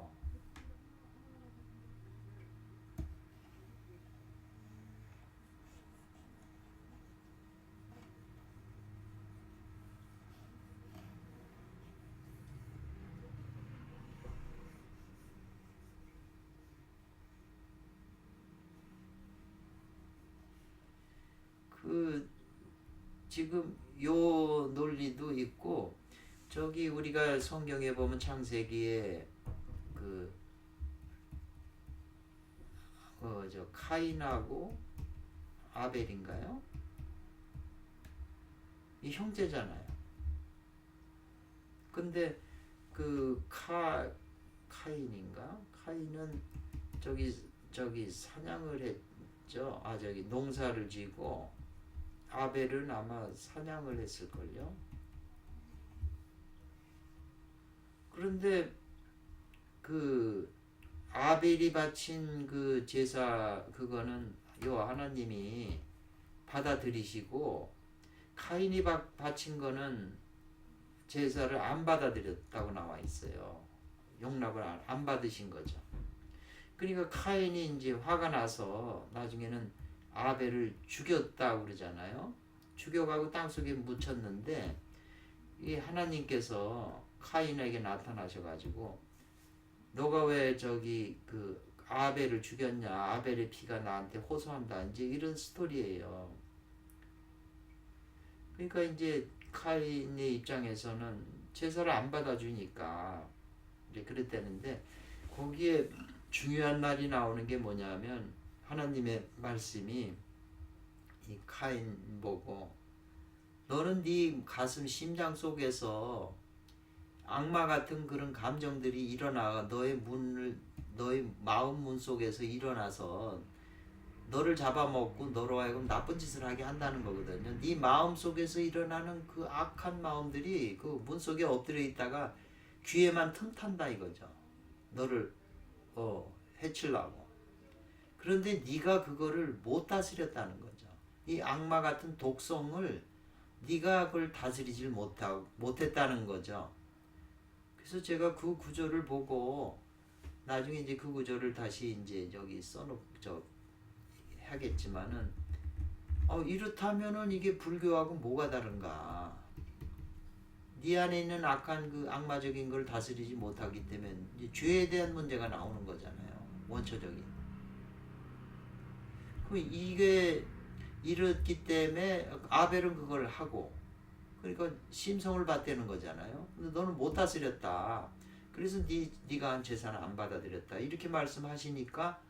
그 지금 요 논리도 있고, 저기 우리가 성경에 보면 창세기에 그 저 카인하고 아벨인가요? 이 형제잖아요. 근데 그 카인인가? 카인은 저기 사냥을 했죠. 저기 농사를 지고, 아벨은 아마 사냥을 했을걸요. 그런데 그 아벨이 바친 그 제사, 그거는 요 하나님이 받아들이시고, 카인이 바친 거는 제사를 안 받아들였다고 나와 있어요. 용납을 안 받으신 거죠. 그러니까 카인이 이제 화가 나서 나중에는 아벨을 죽였다고 그러잖아요. 죽여가고 땅속에 묻혔는데, 이 하나님께서 카인에게 나타나셔가지고 너가 왜 저기 그 아벨을 죽였냐? 아벨의 피가 나한테 호소한다. 이제 이런 스토리예요. 그러니까 이제 카인의 입장에서는 제사를 안 받아주니까 이제 그랬다는데, 거기에 중요한 날이 나오는 게 뭐냐면 하나님의 말씀이 이 카인 보고, 너는 네 가슴 심장 속에서 악마 같은 그런 감정들이 일어나 너의 마음 문 속에서 일어나서 너를 잡아먹고 너로 하여금 나쁜 짓을 하게 한다는 거거든요. 네 마음 속에서 일어나는 그 악한 마음들이 그 문 속에 엎드려 있다가 귀에만 틈탄다 이거죠. 너를 해치려고. 그런데 네가 그거를 못 다스렸다는 거죠. 이 악마 같은 독성을 네가 그걸 다스리질 못했다는 거죠. 그래서 제가 그 구절을 보고 나중에 이제 그 구절을 다시 이제 여기 하겠지만은, 이렇다면은 이게 불교하고 뭐가 다른가? 네 안에 있는 악한 그 악마적인 걸 다스리지 못하기 때문에 이제 죄에 대한 문제가 나오는 거잖아요. 원초적인. 그럼 이게 이렇기 때문에 아벨은 그걸 하고, 그러니까 심성을 받대는 거잖아요. 근데 너는 못 다스렸다. 그래서 네가 한 제사는 안 받아들였다. 이렇게 말씀하시니까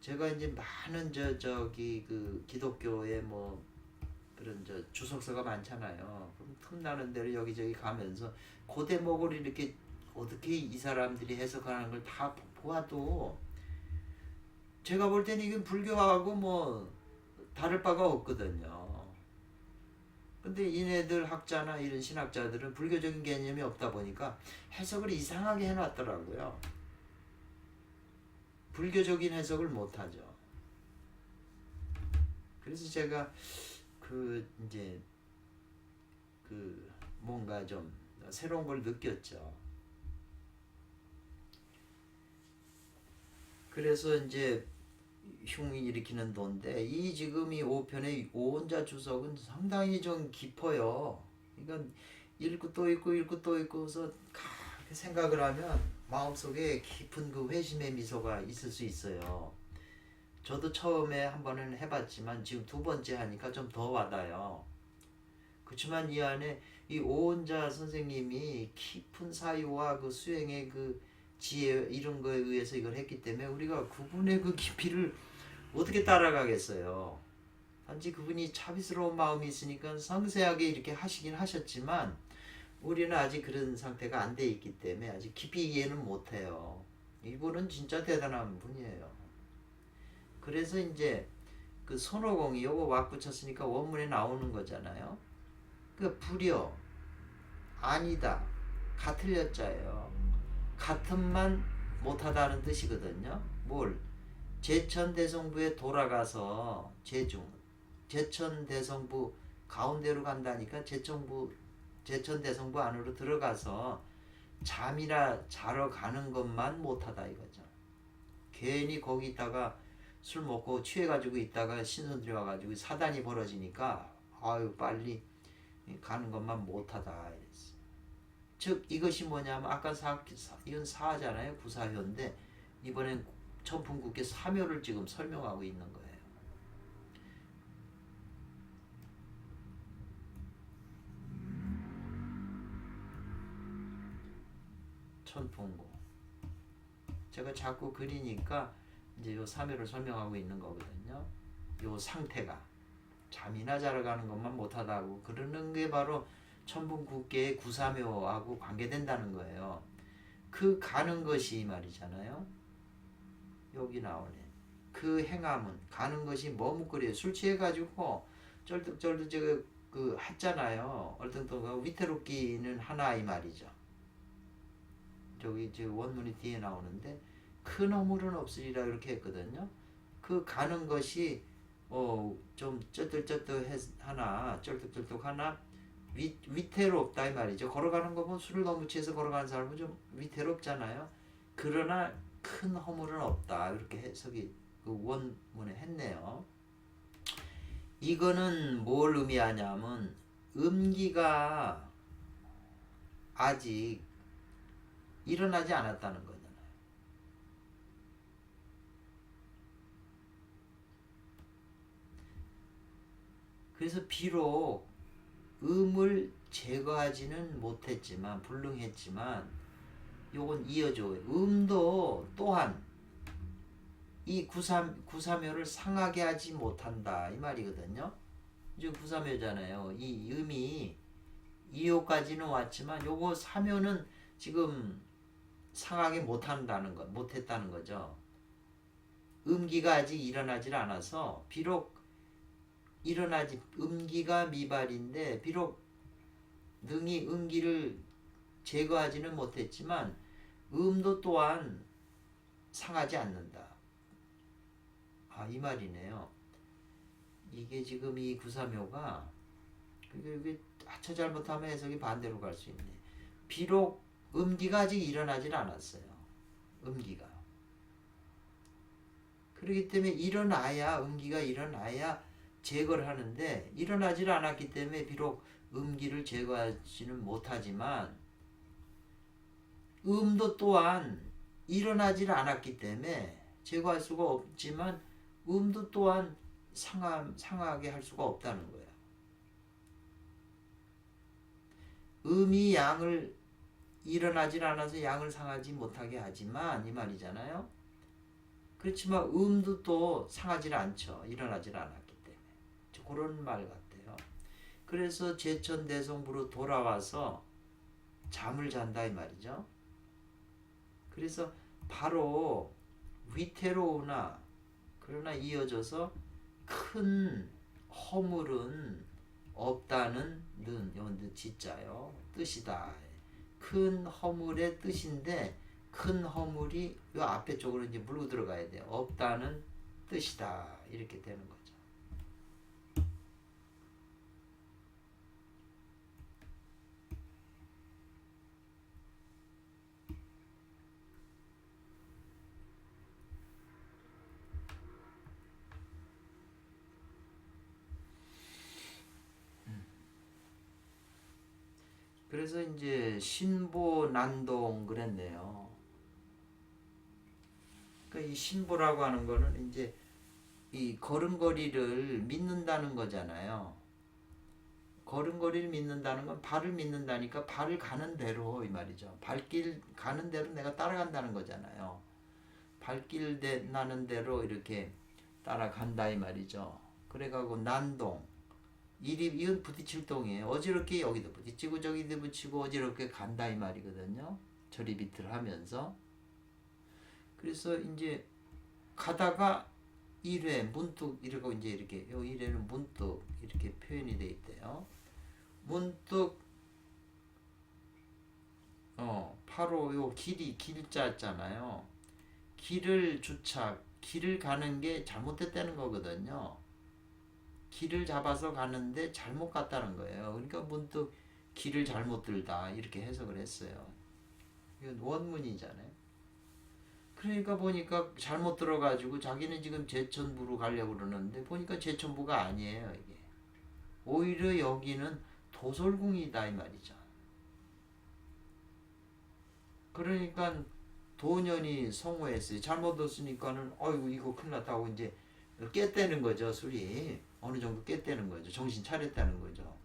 제가 이제 많은 저기 그 기독교의 뭐 그런 주석서가 많잖아요. 그럼 틈나는 대로 여기저기 가면서 그 대목을 이렇게 어떻게 이 사람들이 해석하는 걸 다 보아도 제가 볼 때는 이건 불교하고 뭐 다를 바가 없거든요. 근데 이네들 학자나 이런 신학자들은 불교적인 개념이 없다 보니까 해석을 이상하게 해놨더라고요. 불교적인 해석을 못하죠. 그래서 제가 이제 뭔가 좀 새로운 걸 느꼈죠. 그래서 이제 흉이 일으키는 도인데, 이 지금 이 5편의 오혼자 주석은 상당히 좀 깊어요. 그러니까 읽고 또 읽고 읽고 또 읽고 해서 생각을 하면 마음속에 깊은 그 회심의 미소가 있을 수 있어요. 저도 처음에 한 번은 해봤지만 지금 두 번째 하니까 좀 더 와닿아요. 그렇지만 이 안에 이 오혼자 선생님이 깊은 사유와 그 수행의 그 지혜 이런 거에 의해서 이걸 했기 때문에 우리가 그분의 그 깊이를 어떻게 따라가겠어요. 단지 그분이 자비스러운 마음이 있으니까 상세하게 이렇게 하시긴 하셨지만 우리는 아직 그런 상태가 안 돼 있기 때문에 아직 깊이 이해는 못해요. 이분은 진짜 대단한 분이에요. 그래서 이제 그 손오공이 요거 왁 붙였으니까 원문에 나오는 거잖아요. 그 불여, 아니다, 같을 여자예요. 같음만 못하다는 뜻이거든요. 뭘? 제천대성부에 돌아가서 제천대성부 가운데로 간다니까 제천대성부 안으로 들어가서 잠이나 자러 가는 것만 못하다 이거죠. 괜히 거기 있다가 술 먹고 취해가지고 있다가 신선들이 와가지고 사단이 벌어지니까 아유 빨리 가는 것만 못하다 이랬어. 즉 이것이 뭐냐면 아까 이건 사잖아요. 구사효인데 이번엔 천풍국의 사묘를 지금 설명하고 있는 거예요. 천풍국. 제가 자꾸 그리니까 이제 요 사묘를 설명하고 있는 거거든요. 요 상태가 잠이나 자러 가는 것만 못하다고 그러는 게 바로 천풍국계의 구사묘하고 관계된다는 거예요. 그 가는 것이 말이잖아요. 여기 나오네. 그 행함은 가는 것이 머뭇거려요. 술 취해가지고 쩔뚝쩔뚝 그 했잖아요. 얼등동가 위태롭기는 하나 이 말이죠. 저기 원문이 뒤에 나오는데 큰 허물은 없으리라 이렇게 했거든요. 그 가는 것이 좀 쩔뚝쩔뚝하나 위태롭다 이 말이죠. 걸어가는 거 보면 술을 너무 취해서 걸어가는 사람은 좀 위태롭잖아요. 그러나 큰 허물은 없다 이렇게 해석이 그 원문에 했네요. 이거는 뭘 의미하냐면 음기가 아직 일어나지 않았다는 거잖아요. 그래서 비록 음을 제거하지는 못했지만 불능했지만 요건 이어져. 음도 또한 이 구사묘를 상하게 하지 못한다 이 말이거든요. 이제 구사묘잖아요. 이 음이 2호까지는 왔지만 요거 사묘는 지금 상하게 못했다는 거죠. 음기가 아직 일어나질 않아서 비록 음기가 미발인데 비록 능히 음기를 제거하지는 못했지만 음도 또한 상하지 않는다. 이 말이네요. 이게 지금 이 구사묘가 이게 하차 잘못하면 해석이 반대로 갈 수 있네. 비록 음기가 아직 일어나질 않았어요. 음기가. 그렇기 때문에 음기가 일어나야 제거를 하는데 일어나질 않았기 때문에 비록 음기를 제거하지는 못하지만 음도 또한 일어나질 않았기 때문에 제거할 수가 없지만 음도 또한 상하게 할 수가 없다는 거예요. 음이 양을 일어나질 않아서 양을 상하지 못하게 하지만 이 말이잖아요. 그렇지만 음도 또 상하지 않죠. 일어나질 않았기 때문에. 그런 말 같아요. 그래서 제천대성부로 돌아와서 잠을 잔다 이 말이죠. 그래서 바로 위태로우나 그러나 이어져서 큰 허물은 없다는 는 지자요 뜻이다. 큰 허물의 뜻인데 큰 허물이 요 앞에 쪽으로 이제 물고 들어가야 돼요. 없다는 뜻이다 이렇게 되는 거죠. 그래서 이제 신보난동 그랬네요. 그러니까 이 신보라고 하는 거는 이제 이 걸음걸이를 믿는다는 거잖아요. 걸음걸이를 믿는다는 건 발을 믿는다니까 발을 가는 대로 이 말이죠. 발길 가는 대로 내가 따라간다는 거잖아요. 발길 나는 대로 이렇게 따라간다 이 말이죠. 그래가고 난동 이건 부딪힐 동이에요. 어지럽게 여기도 부딪히고 저기도 붙이고 어지럽게 간다 이 말이거든요. 저리 비틀 하면서. 그래서 이제 가다가 1회 문득 이러고 이제 이렇게 요 1회는 문득 이렇게 표현이 돼 있대요. 문득 바로 요 길자잖아요. 길을 가는 게 잘못됐다는 거거든요. 길을 잡아서 가는데 잘못 갔다는 거예요. 그러니까 문득 길을 잘못 들다 이렇게 해석을 했어요. 이건 원문이잖아요. 그러니까 보니까 잘못 들어가지고 자기는 지금 제천부로 가려고 그러는데 보니까 제천부가 아니에요 이게. 오히려 여기는 도솔궁이다 이 말이죠. 그러니까 도년이 성호했어요. 잘못 얻었으니까는 어이구 이거 큰일 났다고 이제 깼다는 거죠. 술이 어느 정도 깼다는 거죠. 정신 차렸다는 거죠.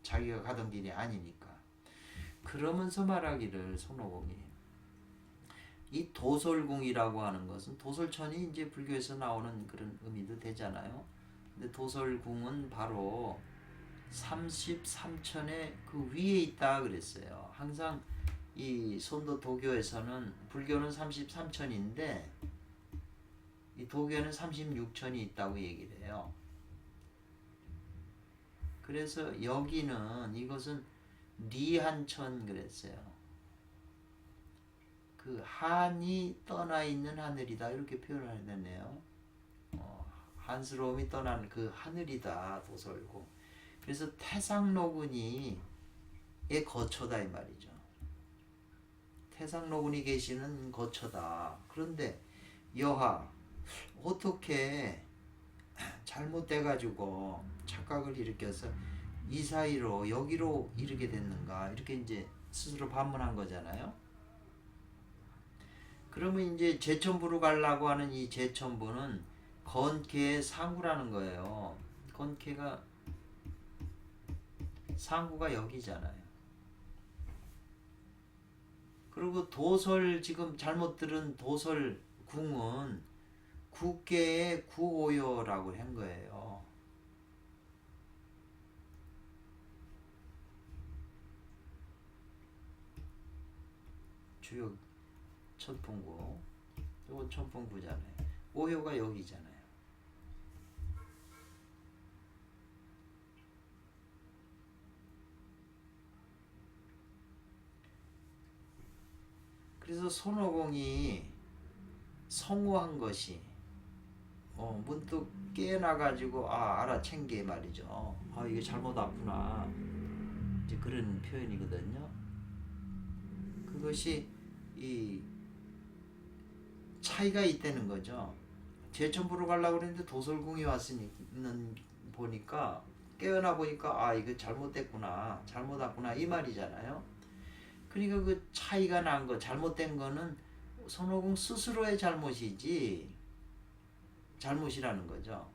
자기가 가던 길이 아니니까. 그러면서 말하기를 손오공이 이 도솔궁이라고 하는 것은 도솔천이 이제 불교에서 나오는 그런 의미도 되잖아요. 근데 도솔궁은 바로 33천의 그 위에 있다 그랬어요. 항상 이 선도 도교에서는 불교는 33천인데 이 도교는 36천이 있다고 얘기를 해요. 그래서 여기는 이것은 리한천 그랬어요. 그 한이 떠나 있는 하늘이다 이렇게 표현을 되네요. 한스러움이 떠나는 그 하늘이다 도솔궁. 그래서 태상로군이의 거처다 이 말이죠. 태상로군이 계시는 거처다. 그런데 여하 어떻게 잘못돼가지고 착각을 일으켜서 이 사이로 여기로 이르게 됐는가 이렇게 이제 스스로 반문한 거잖아요. 그러면 이제 제천부로 가려고 하는 이 제천부는 건계의 상구라는 거예요. 건캐가 상구가 여기잖아요. 그리고 도설 지금 잘못 들은 도설 궁은 국계의 구오요라고 한 거예요. 주요 천풍구. 이거 천풍구잖아요. 오요가 여기잖아요. 그래서 손오공이 성우한 것이 문득 깨어나가지고 알아챈 게 말이죠. 이게 잘못 왔구나. 이제 그런 표현이거든요. 그것이 이 차이가 있다는 거죠. 제천부로 가려고 그랬는데 도솔궁이 왔으니는 보니까 깨어나 보니까 이거 잘못됐구나, 잘못 왔구나 이 말이잖아요. 그러니까 그 차이가 난 거, 잘못된 거는 손오공 스스로의 잘못이지 잘못이라는 거죠.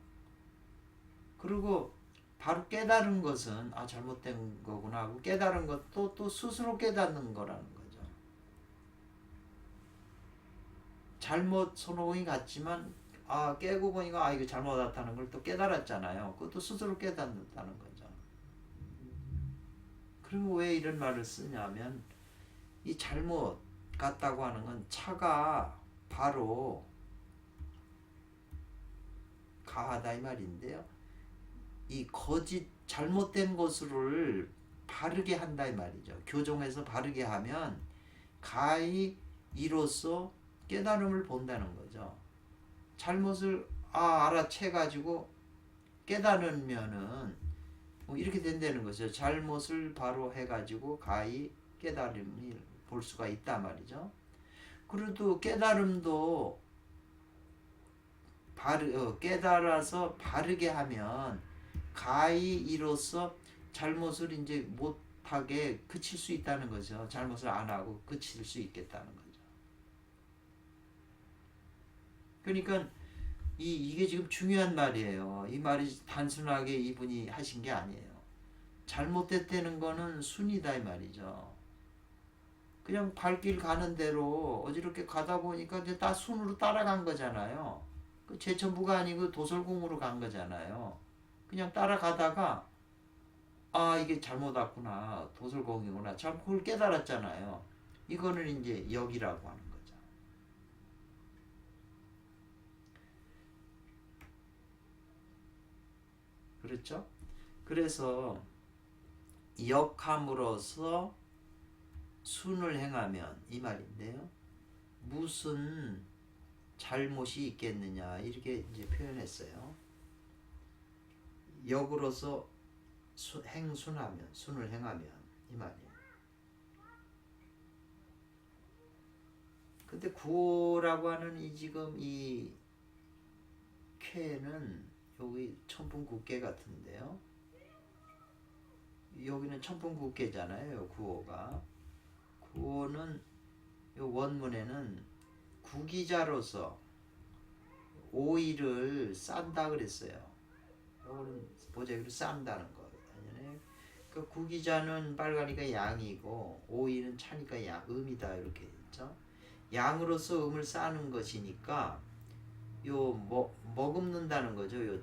그리고 바로 깨달은 것은 잘못된 거구나 하고 깨달은 것도 또 스스로 깨닫는 거라는 거죠. 잘못 손오공이 갔지만 깨고 보니까 이거 잘못 왔다는 걸 또 깨달았잖아요. 그것도 스스로 깨닫는다는 거죠. 그리고 왜 이런 말을 쓰냐면 이 잘못 같다고 하는 건 차가 바로 가하다 이 말인데요. 이 거짓 잘못된 것을 바르게 한다 이 말이죠. 교정해서 바르게 하면 가히 이로써 깨달음을 본다는 거죠. 잘못을 알아채 가지고 깨달으면은 이렇게 된다는 거죠. 잘못을 바로 해가지고 가히 깨달음이 볼 수가 있단 말이죠. 그래도 깨달음도 깨달아서 바르게 하면 가히 이로써 잘못을 이제 못하게 그칠 수 있다는 거죠. 잘못을 안 하고 그칠 수 있겠다는 거죠. 그러니까 이게 지금 중요한 말이에요. 이 말이 단순하게 이분이 하신 게 아니에요. 잘못됐다는 거는 순이다 이 말이죠. 그냥 발길 가는 대로 어지럽게 가다 보니까 이제 다 순으로 따라간 거잖아요. 그 제천부가 아니고 도솔궁으로 간 거잖아요. 그냥 따라가다가 이게 잘못 왔구나, 도솔궁이구나, 참 그걸 깨달았잖아요. 이거는 이제 역이라고 하는 거죠. 그렇죠? 그래서 역함으로써 순을 행하면 이 말인데요. 무슨 잘못이 있겠느냐 이렇게 이제 표현했어요. 역으로서 행순하면, 순을 행하면 이 말이에요. 근데 구호라고 하는 이 지금 이 쾌는 여기 천풍국계 같은데요. 여기는 천풍국계잖아요. 구호가. 구호는 요 원문에는 구기자로서 오이를 싼다 그랬어요. 이거는 보자기로 싼다는 거예요. 그 구기자는 빨가니까 양이고 오이는 차니까 음이다 이렇게 했죠. 양으로서 음을 싸는 것이니까 머금는다는 거죠. 요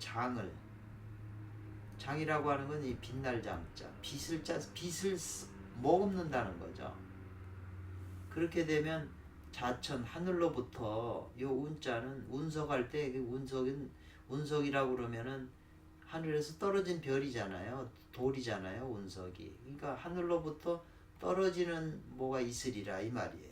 장이라고 하는 건 이 빛날 장자, 빛을 머금는다는 거죠. 그렇게 되면 자천 하늘로부터 요 운자는 운석할 때 운석이라고 그러면은 하늘에서 떨어진 별이잖아요. 돌이잖아요. 운석이. 그러니까 하늘로부터 떨어지는 뭐가 있으리라 이 말이에요.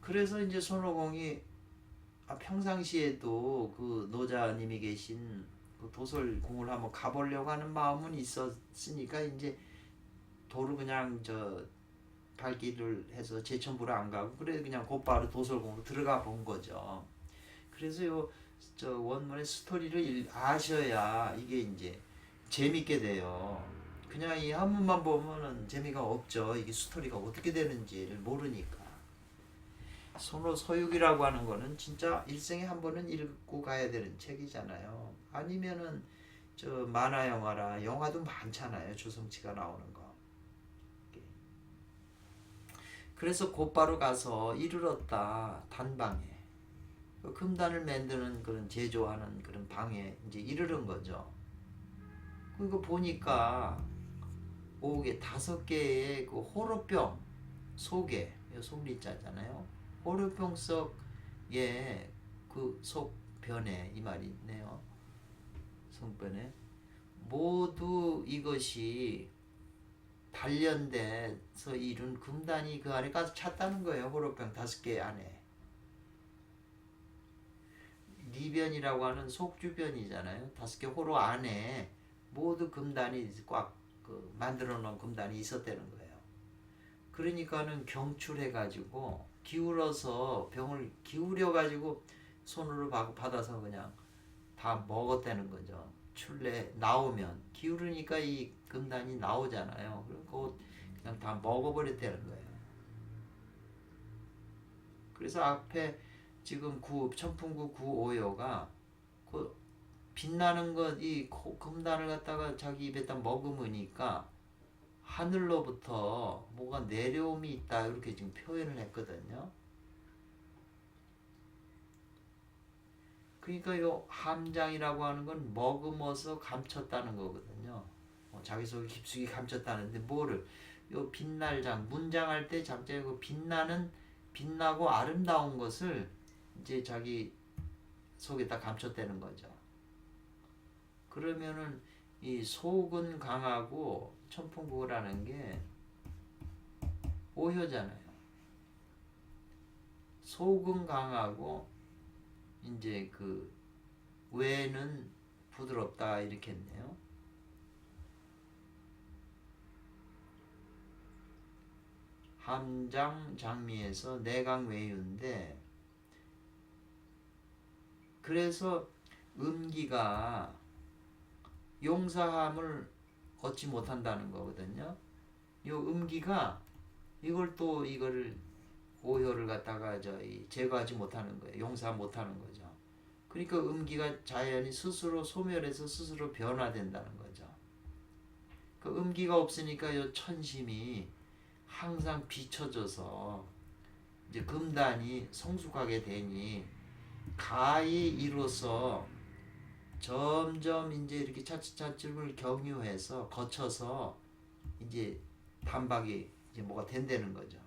그래서 이제 손오공이 평상시에도 그 노자님이 계신 그 도솔궁을 한번 가보려고 하는 마음은 있었으니까 이제 도로 그냥 발길을 해서 제천부로 안 가고 그래 그냥 곧바로 도솔궁으로 들어가 본 거죠. 그래서 원문의 스토리를 아셔야 이게 이제 재밌게 돼요. 그냥 이 한문만 보면은 재미가 없죠. 이게 스토리가 어떻게 되는지를 모르니까. 손호서육이라고 하는 거는 진짜 일생에 한 번은 읽고 가야 되는 책이잖아요. 아니면은 저 만화 영화라 영화도 많잖아요. 조성치가 나오는 거. 그래서 곧바로 가서 이를 얻다 단방에 그 금단을 만드는 그런 제조하는 그런 방에 이제 이르른 거죠. 그거 보니까 오게 5개의 그 호로병 속에 속리자잖아요. 호로병 속에 그 속변에 이 말이 있네요. 성변에 모두 이것이 단련돼서 이룬 금단이 그 안에 가서 찼다는 거예요. 호로병 5개 안에. 리변이라고 하는 속주변이잖아요. 5개 호로 안에 모두 금단이 꽉그 만들어 놓은 금단이 있었다는 거예요. 그러니까는 경출해가지고 기울어서 병을 기울여가지고 손으로 받아서 그냥 다 먹었다는 거죠. 출래 나오면 기울으니까 이 금단이 나오잖아요. 그리고 그냥 다 먹어버렸다는 거예요. 그래서 앞에 지금 천풍구 구오여가 그 빛나는 것 이 금단을 갖다가 자기 입에다 머금으니까 하늘로부터 뭐가 내려옴이 있다 이렇게 지금 표현을 했거든요. 그러니까 요 함장이라고 하는 건 머금어서 감췄다는 거거든요. 자기 속에 깊숙이 감췄다는데 뭐를 요 빛날장 문장할 때 장자에 그 빛나고 아름다운 것을 이제 자기 속에다 감췄다는 거죠. 그러면은 이 속은 강하고 천풍구라는 게 오효잖아요. 속은 강하고 이제 그 외는 부드럽다 이렇게 했네요. 함장 장미에서 내강외유인데 그래서 음기가 용사함을 얻지 못한다는 거거든요. 요 음기가 이거를 오효를 갖다가 제거하지 못하는 거예요. 용사 못하는 거죠. 그러니까 음기가 자연히 스스로 소멸해서 스스로 변화된다는 거죠. 그 음기가 없으니까 요 천심이 항상 비춰져서 이제 금단이 성숙하게 되니 가히 이로써 점점 이제 이렇게 차츰차츰을 경유해서 거쳐서 이제 단박이 이제 뭐가 된다는 거죠.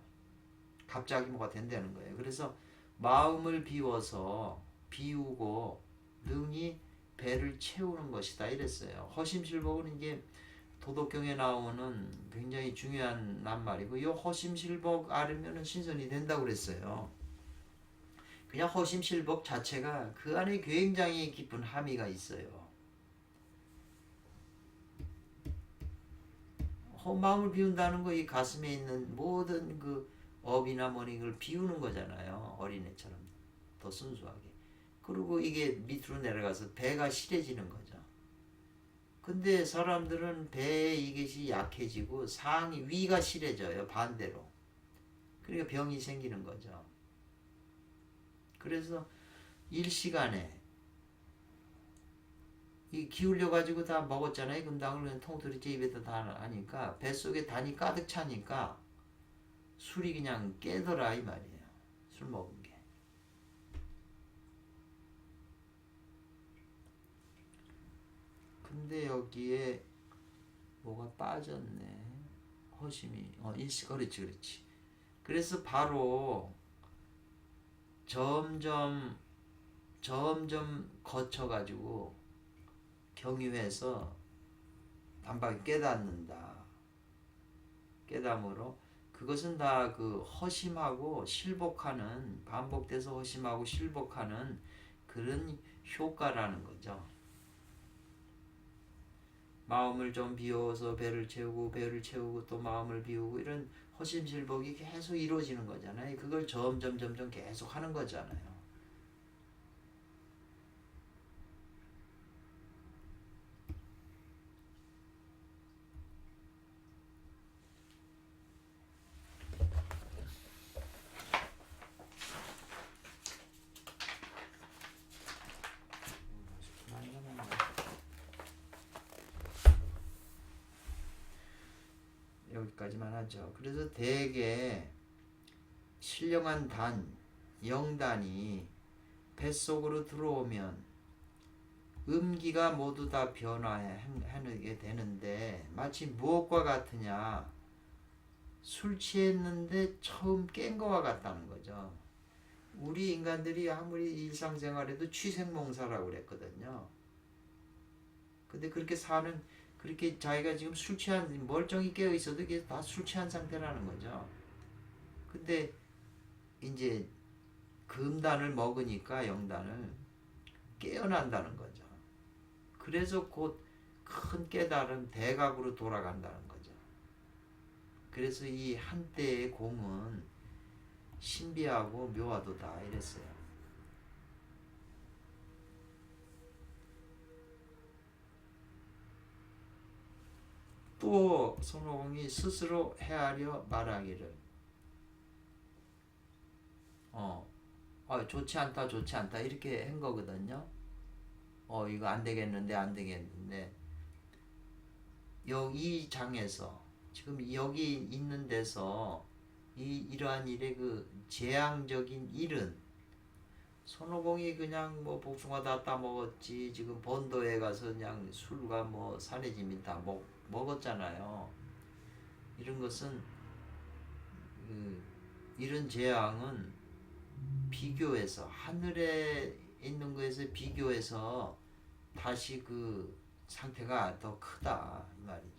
갑자기 뭐가 된다는 거예요. 그래서 마음을 비우고 능히 배를 채우는 것이다 이랬어요. 허심실복은 이게 도덕경에 나오는 굉장히 중요한 낱말이고 이 허심실복 아르면은 신선이 된다고 그랬어요. 그냥 허심실복 자체가 그 안에 굉장히 깊은 함의가 있어요. 마음을 비운다는 거 이 가슴에 있는 모든 그 업이나 뭐니 그걸 비우는 거잖아요. 어린애처럼 더 순수하게. 그리고 이게 밑으로 내려가서 배가 실해지는 거죠. 근데 사람들은 배에 이것이 약해지고 위가 실해져요. 반대로. 그러니까 병이 생기는 거죠. 그래서 일시간에 이 기울여 가지고 다 먹었잖아요. 금당을 그냥 통틀이 제 입에다 다 하니까 뱃속에 단이 가득 차니까 술이 그냥 깨더라 이 말이에요. 술 먹은 게. 근데 여기에 뭐가 빠졌네. 허심이 일시 그렇지. 그래서 바로 점점 거쳐가지고 경유해서 단박에 깨닫는다. 깨닫으로 그것은 다 그 허심하고 실복하는 반복돼서 허심하고 실복하는 그런 효과라는 거죠. 마음을 좀 비워서 배를 채우고 또 마음을 비우고 이런 허심실복이 계속 이루어지는 거잖아요. 그걸 점점 계속 하는 거잖아요. 여기까지만 하죠. 그래서 대개 신령한 영단이 뱃속으로 들어오면 음기가 모두 다 변화하게 되는데 마치 무엇과 같으냐, 술 취했는데 처음 깬 거와 같다는 거죠. 우리 인간들이 아무리 일상생활에도 취생몽사라고 그랬거든요. 근데 그렇게 자기가 지금 술 취한, 멀쩡히 깨어 있어도 이게 다 술 취한 상태라는 거죠. 근데 이제 금단을 먹으니까 영단을 깨어난다는 거죠. 그래서 곧 큰 깨달음 대각으로 돌아간다는 거죠. 그래서 이 한때의 공은 신비하고 묘하도다 이랬어요. 또 손오공이 스스로 헤아려 말하기를 좋지 않다 이렇게 한 거거든요. 이거 안 되겠는데 이 장에서 지금 여기 있는 데서 이러한 일의 그 재앙적인 일은 손오공이 그냥 뭐 복숭아 다 따먹었지, 지금 본도에 가서 그냥 술과 뭐 산해짐이 다 먹었잖아요. 이런 것은 이런 재앙은 비교해서 하늘에 있는 것에서 비교해서 다시 그 상태가 더 크다 이 말이죠.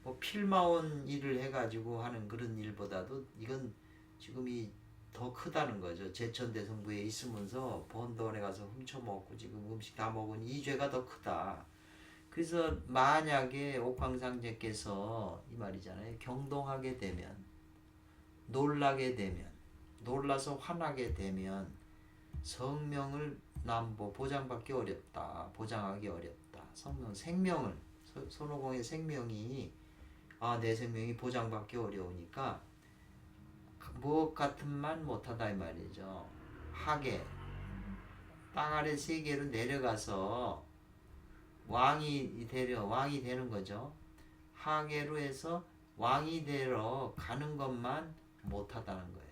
뭐 필마온 일을 해가지고 하는 그런 일보다도 이건 지금이 더 크다는 거죠. 제천대성부에 있으면서 본도원에 가서 훔쳐먹고 지금 음식 다 먹은 이 죄가 더 크다. 그래서 만약에 옥황상제께서 이 말이잖아요. 경동하게 되면, 놀라게 되면, 놀라서 화나게 되면 성명을 보장받기 어렵다. 보장하기 어렵다. 생명을 손오공의 생명이 내 생명이 보장받기 어려우니까 무엇 같은만 못하다 이 말이죠. 하계 땅 아래 세계로 내려가서 왕이 되는 거죠. 하계로 해서 왕이 되러 가는 것만 못하다는 거예요.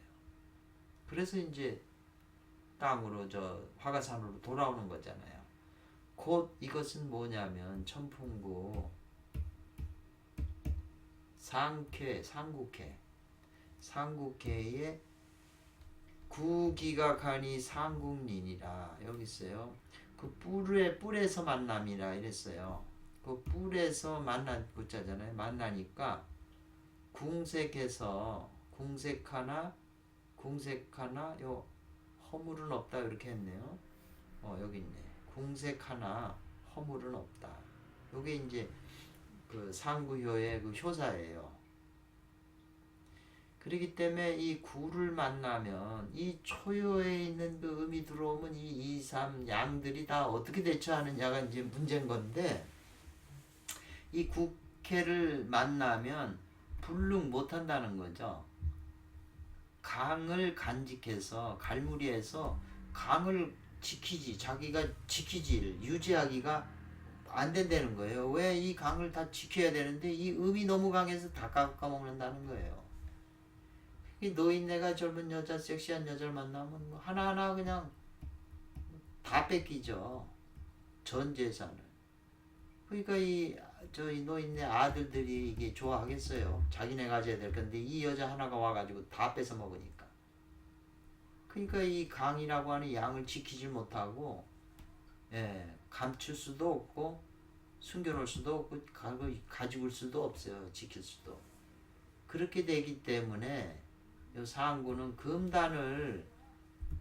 그래서 이제 땅으로 화가산으로 돌아오는 거잖아요. 곧 이것은 뭐냐면 천풍구 상국회의 구기각하니 상국린이라 여기 있어요. 그 뿔에서 만남이라 이랬어요. 그 뿔에서 붙자잖아요. 만나니까 궁색하나 요 허물은 없다 이렇게 했네요. 여기 있네. 궁색하나 허물은 없다. 요게 이제 그 상구효의 그 효사예요. 그렇기 때문에 이 구를 만나면 이 초효에 있는 그 음이 들어오면 이 2, 3 양들이 다 어떻게 대처하느냐가 이제 문제인 건데, 이 국회를 만나면 불능 못한다는 거죠. 강을 간직해서 갈무리해서 강을 자기가 유지하기가 안 된다는 거예요. 왜 이 강을 다 지켜야 되는데 이 음이 너무 강해서 다 깎아먹는다는 거예요. 이 노인네가 젊은 여자, 섹시한 여자를 만나면 하나하나 그냥 다 뺏기죠. 전 재산을. 그러니까 이 노인네 아들들이 이게 좋아하겠어요. 자기네 가져야 될 건데 이 여자 하나가 와가지고 다 뺏어 먹으니까. 그러니까 이 강이라고 하는 양을 지키지 못하고, 감출 수도 없고 숨겨놓을 수도 없고 가지고 올 수도 없어요. 지킬 수도. 그렇게 되기 때문에 요 상구는 금단을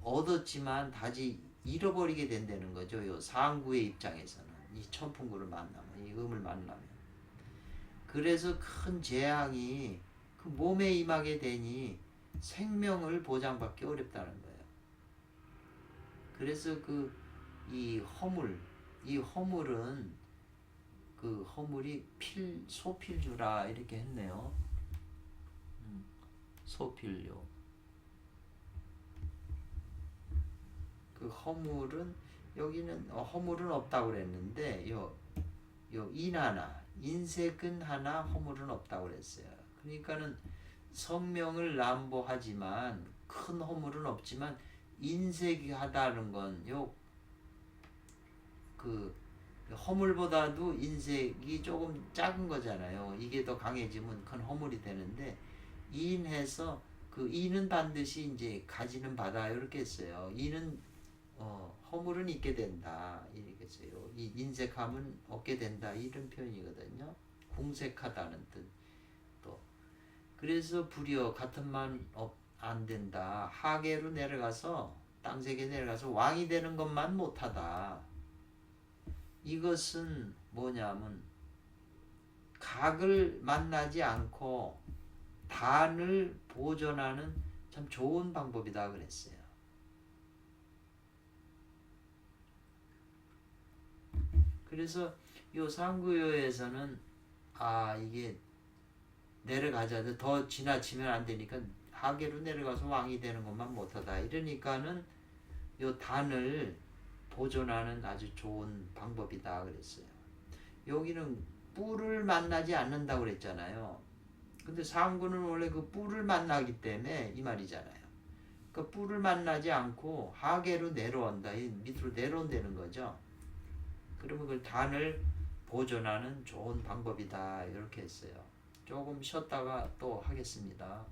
얻었지만 다시 잃어버리게 된다는 거죠. 요 상구의 입장에서는 이 천풍구를 만나면, 이 음을 만나면. 그래서 큰 재앙이 그 몸에 임하게 되니 생명을 보장받기 어렵다는 거예요. 그래서 이 허물은 그 허물이 소필주라 이렇게 했네요. 소필요. 그 허물은 여기는 허물은 없다고 그랬는데 요 인 하나, 인색은 하나, 허물은 없다고 그랬어요. 그러니까는 성명을 남보하지만 큰 허물은 없지만 인색이 하다는 건 요 그 허물보다도 인색이 조금 작은 거잖아요. 이게 더 강해지면 큰 허물이 되는데 인해서 그 인은 반드시 이제 가지는 바다 이렇게 했어요. 인은 허물은 있게 된다 이렇게 했어요. 이 인색함은 없게 된다 이런 표현이거든요. 궁색하다는 뜻. 또 그래서 불이여 같은 만 안 된다. 하계로 내려가서 땅세계 내려가서 왕이 되는 것만 못하다. 이것은 뭐냐면 각을 만나지 않고 단을 보존하는 참 좋은 방법이다 그랬어요. 그래서 요 상구요에서는 이게 내려가자도 더 지나치면 안 되니까 하계로 내려가서 왕이 되는 것만 못하다 이러니까는 요 단을 보존하는 아주 좋은 방법이다 그랬어요. 여기는 뿔을 만나지 않는다고 그랬잖아요. 근데 상구는 원래 그 뿔을 만나기 때문에 이 말이잖아요. 그 뿔을 만나지 않고 하계로 내려온다. 밑으로 내려온다는 거죠. 그러면 그 단을 보존하는 좋은 방법이다. 이렇게 했어요. 조금 쉬었다가 또 하겠습니다.